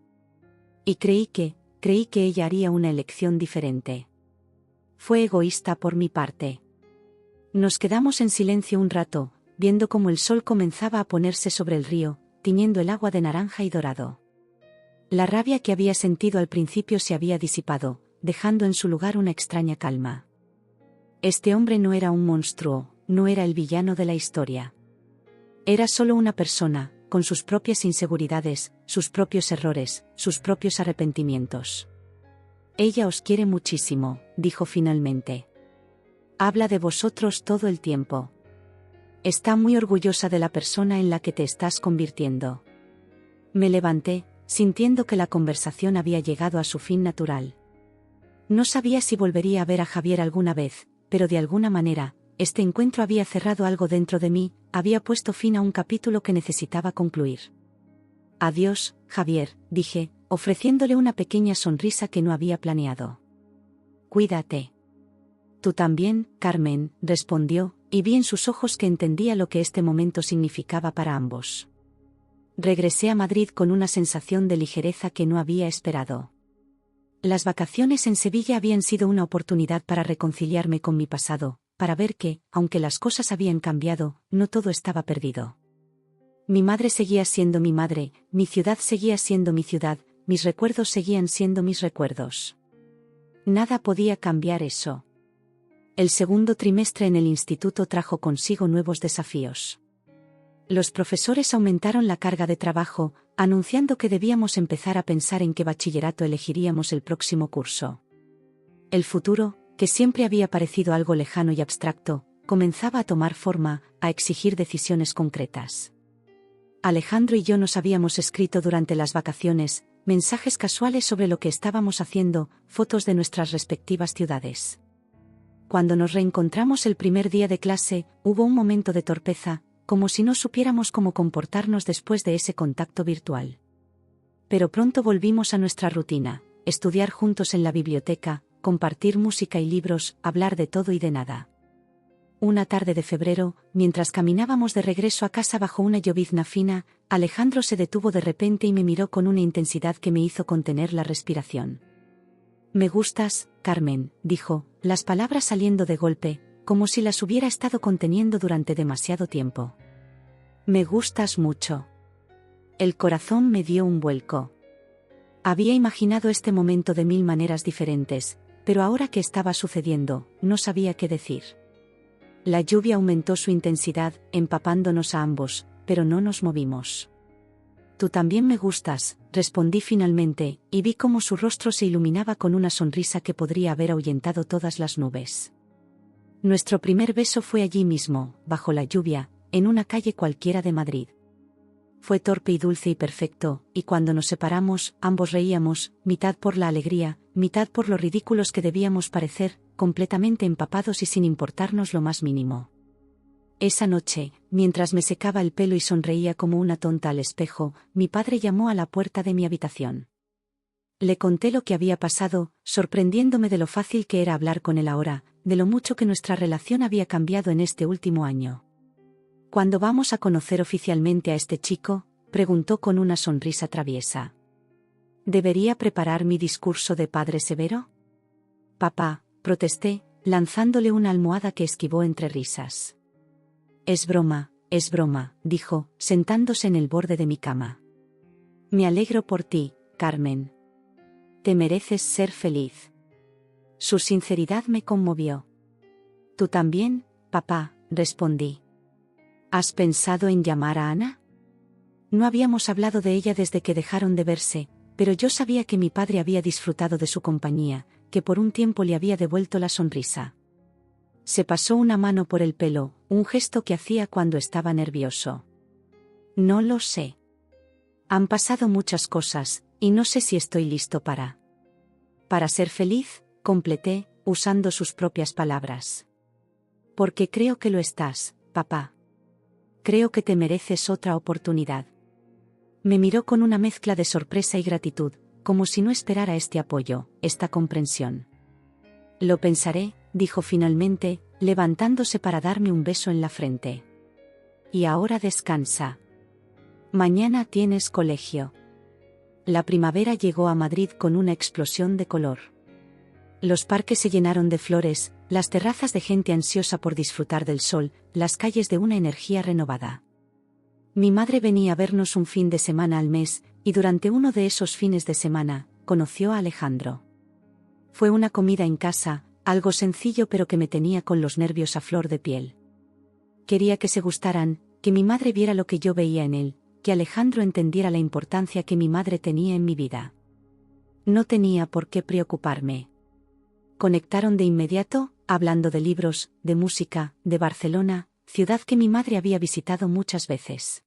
Y creí que ella haría una elección diferente. Fue egoísta por mi parte. Nos quedamos en silencio un rato, viendo cómo el sol comenzaba a ponerse sobre el río, tiñendo el agua de naranja y dorado. La rabia que había sentido al principio se había disipado, dejando en su lugar una extraña calma. Este hombre no era un monstruo, no era el villano de la historia. Era solo una persona, con sus propias inseguridades, sus propios errores, sus propios arrepentimientos. Ella os quiere muchísimo, dijo finalmente. Habla de vosotros todo el tiempo. Está muy orgullosa de la persona en la que te estás convirtiendo. Me levanté, sintiendo que la conversación había llegado a su fin natural. No sabía si volvería a ver a Javier alguna vez, pero de alguna manera, este encuentro había cerrado algo dentro de mí, había puesto fin a un capítulo que necesitaba concluir. Adiós, Javier, dije, ofreciéndole una pequeña sonrisa que no había planeado. Cuídate. Tú también, Carmen, respondió, y vi en sus ojos que entendía lo que este momento significaba para ambos. Regresé a Madrid con una sensación de ligereza que no había esperado. Las vacaciones en Sevilla habían sido una oportunidad para reconciliarme con mi pasado, para ver que, aunque las cosas habían cambiado, no todo estaba perdido. Mi madre seguía siendo mi madre, mi ciudad seguía siendo mi ciudad, mis recuerdos seguían siendo mis recuerdos. Nada podía cambiar eso. El segundo trimestre en el instituto trajo consigo nuevos desafíos. Los profesores aumentaron la carga de trabajo, anunciando que debíamos empezar a pensar en qué bachillerato elegiríamos el próximo curso. El futuro, que siempre había parecido algo lejano y abstracto, comenzaba a tomar forma, a exigir decisiones concretas. Alejandro y yo nos habíamos escrito durante las vacaciones, mensajes casuales sobre lo que estábamos haciendo, fotos de nuestras respectivas ciudades. Cuando nos reencontramos el primer día de clase, hubo un momento de torpeza, como si no supiéramos cómo comportarnos después de ese contacto virtual. Pero pronto volvimos a nuestra rutina, estudiar juntos en la biblioteca, compartir música y libros, hablar de todo y de nada. Una tarde de febrero, mientras caminábamos de regreso a casa bajo una llovizna fina, Alejandro se detuvo de repente y me miró con una intensidad que me hizo contener la respiración. Me gustas, Carmen, dijo, las palabras saliendo de golpe, como si las hubiera estado conteniendo durante demasiado tiempo. Me gustas mucho. El corazón me dio un vuelco. Había imaginado este momento de 1000 maneras diferentes, pero ahora que estaba sucediendo, no sabía qué decir. La lluvia aumentó su intensidad, empapándonos a ambos, pero no nos movimos. Tú también me gustas, respondí finalmente, y vi cómo su rostro se iluminaba con una sonrisa que podría haber ahuyentado todas las nubes. Nuestro primer beso fue allí mismo, bajo la lluvia, en una calle cualquiera de Madrid. Fue torpe y dulce y perfecto, y cuando nos separamos, ambos reíamos, mitad por la alegría, mitad por lo ridículos que debíamos parecer, completamente empapados y sin importarnos lo más mínimo. Esa noche, mientras me secaba el pelo y sonreía como una tonta al espejo, mi padre llamó a la puerta de mi habitación. Le conté lo que había pasado, sorprendiéndome de lo fácil que era hablar con él ahora, de lo mucho que nuestra relación había cambiado en este último año. ¿Cuándo vamos a conocer oficialmente a este chico?, preguntó con una sonrisa traviesa. ¿Debería preparar mi discurso de padre severo? Papá, protesté, lanzándole una almohada que esquivó entre risas. Es broma, dijo, sentándose en el borde de mi cama. Me alegro por ti, Carmen. Te mereces ser feliz. Su sinceridad me conmovió. Tú también, papá, respondí. ¿Has pensado en llamar a Ana? No habíamos hablado de ella desde que dejaron de verse, pero yo sabía que mi padre había disfrutado de su compañía, que por un tiempo le había devuelto la sonrisa. Se pasó una mano por el pelo, un gesto que hacía cuando estaba nervioso. No lo sé. Han pasado muchas cosas, y no sé si estoy listo para ser feliz, completé, usando sus propias palabras. Porque creo que lo estás, papá. Creo que te mereces otra oportunidad. Me miró con una mezcla de sorpresa y gratitud, como si no esperara este apoyo, esta comprensión. Lo pensaré, dijo finalmente, levantándose para darme un beso en la frente. Y ahora descansa. Mañana tienes colegio. La primavera llegó a Madrid con una explosión de color. Los parques se llenaron de flores, las terrazas de gente ansiosa por disfrutar del sol, las calles de una energía renovada. Mi madre venía a vernos un fin de semana al mes, y durante uno de esos fines de semana, conoció a Alejandro. Fue una comida en casa, algo sencillo pero que me tenía con los nervios a flor de piel. Quería que se gustaran, que mi madre viera lo que yo veía en él, que Alejandro entendiera la importancia que mi madre tenía en mi vida. No tenía por qué preocuparme. Conectaron de inmediato, hablando de libros, de música, de Barcelona, ciudad que mi madre había visitado muchas veces.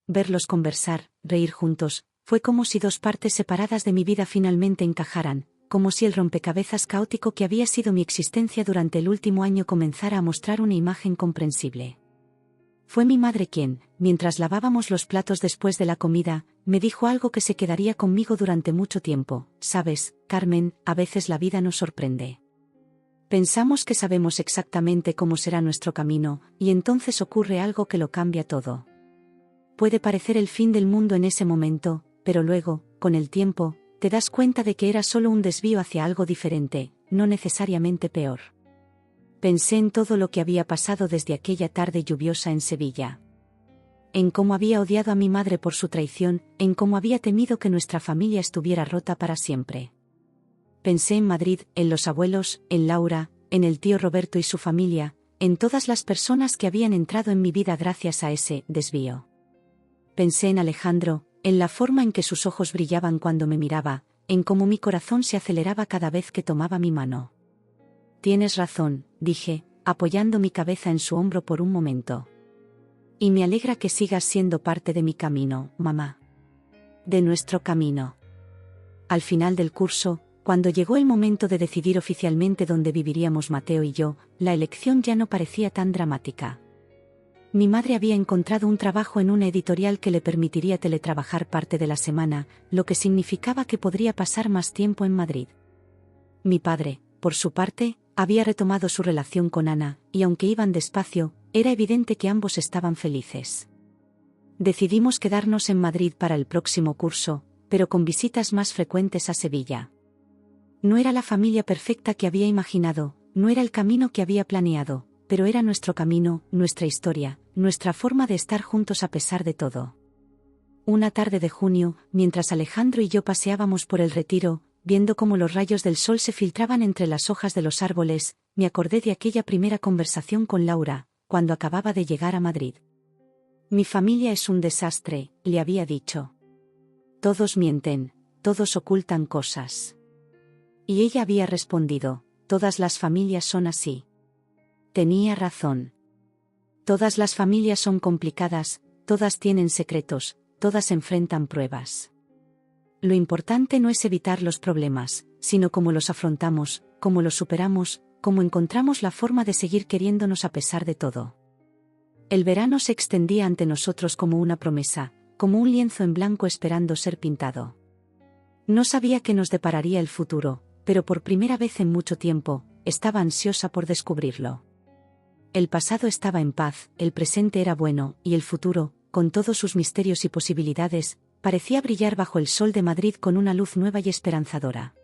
Verlos conversar, reír juntos, fue como si dos partes separadas de mi vida finalmente encajaran, como si el rompecabezas caótico que había sido mi existencia durante el último año comenzara a mostrar una imagen comprensible. Fue mi madre quien, mientras lavábamos los platos después de la comida, me dijo algo que se quedaría conmigo durante mucho tiempo. Sabes, Carmen, a veces la vida nos sorprende. Pensamos que sabemos exactamente cómo será nuestro camino, y entonces ocurre algo que lo cambia todo. Puede parecer el fin del mundo en ese momento, pero luego, con el tiempo, te das cuenta de que era solo un desvío hacia algo diferente, no necesariamente peor. Pensé en todo lo que había pasado desde aquella tarde lluviosa en Sevilla. En cómo había odiado a mi madre por su traición, en cómo había temido que nuestra familia estuviera rota para siempre. Pensé en Madrid, en los abuelos, en Laura, en el tío Roberto y su familia, en todas las personas que habían entrado en mi vida gracias a ese desvío. Pensé en Alejandro, en la forma en que sus ojos brillaban cuando me miraba, en cómo mi corazón se aceleraba cada vez que tomaba mi mano. Tienes razón, dije, apoyando mi cabeza en su hombro por un momento. Y me alegra que sigas siendo parte de mi camino, mamá. De nuestro camino. Al final del curso, cuando llegó el momento de decidir oficialmente dónde viviríamos Mateo y yo, la elección ya no parecía tan dramática. Mi madre había encontrado un trabajo en una editorial que le permitiría teletrabajar parte de la semana, lo que significaba que podría pasar más tiempo en Madrid. Mi padre, por su parte, había retomado su relación con Ana, y aunque iban despacio, era evidente que ambos estaban felices. Decidimos quedarnos en Madrid para el próximo curso, pero con visitas más frecuentes a Sevilla. No era la familia perfecta que había imaginado, no era el camino que había planeado, pero era nuestro camino, nuestra historia, nuestra forma de estar juntos a pesar de todo. Una tarde de junio, mientras Alejandro y yo paseábamos por el Retiro, viendo cómo los rayos del sol se filtraban entre las hojas de los árboles, me acordé de aquella primera conversación con Laura, cuando acababa de llegar a Madrid. Mi familia es un desastre, le había dicho. Todos mienten, todos ocultan cosas. Y ella había respondido, todas las familias son así. Tenía razón. Todas las familias son complicadas, todas tienen secretos, todas enfrentan pruebas. Lo importante no es evitar los problemas, sino cómo los afrontamos, cómo los superamos, cómo encontramos la forma de seguir queriéndonos a pesar de todo. El verano se extendía ante nosotros como una promesa, como un lienzo en blanco esperando ser pintado. No sabía qué nos depararía el futuro, pero por primera vez en mucho tiempo, estaba ansiosa por descubrirlo. El pasado estaba en paz, el presente era bueno, y el futuro, con todos sus misterios y posibilidades, parecía brillar bajo el sol de Madrid con una luz nueva y esperanzadora.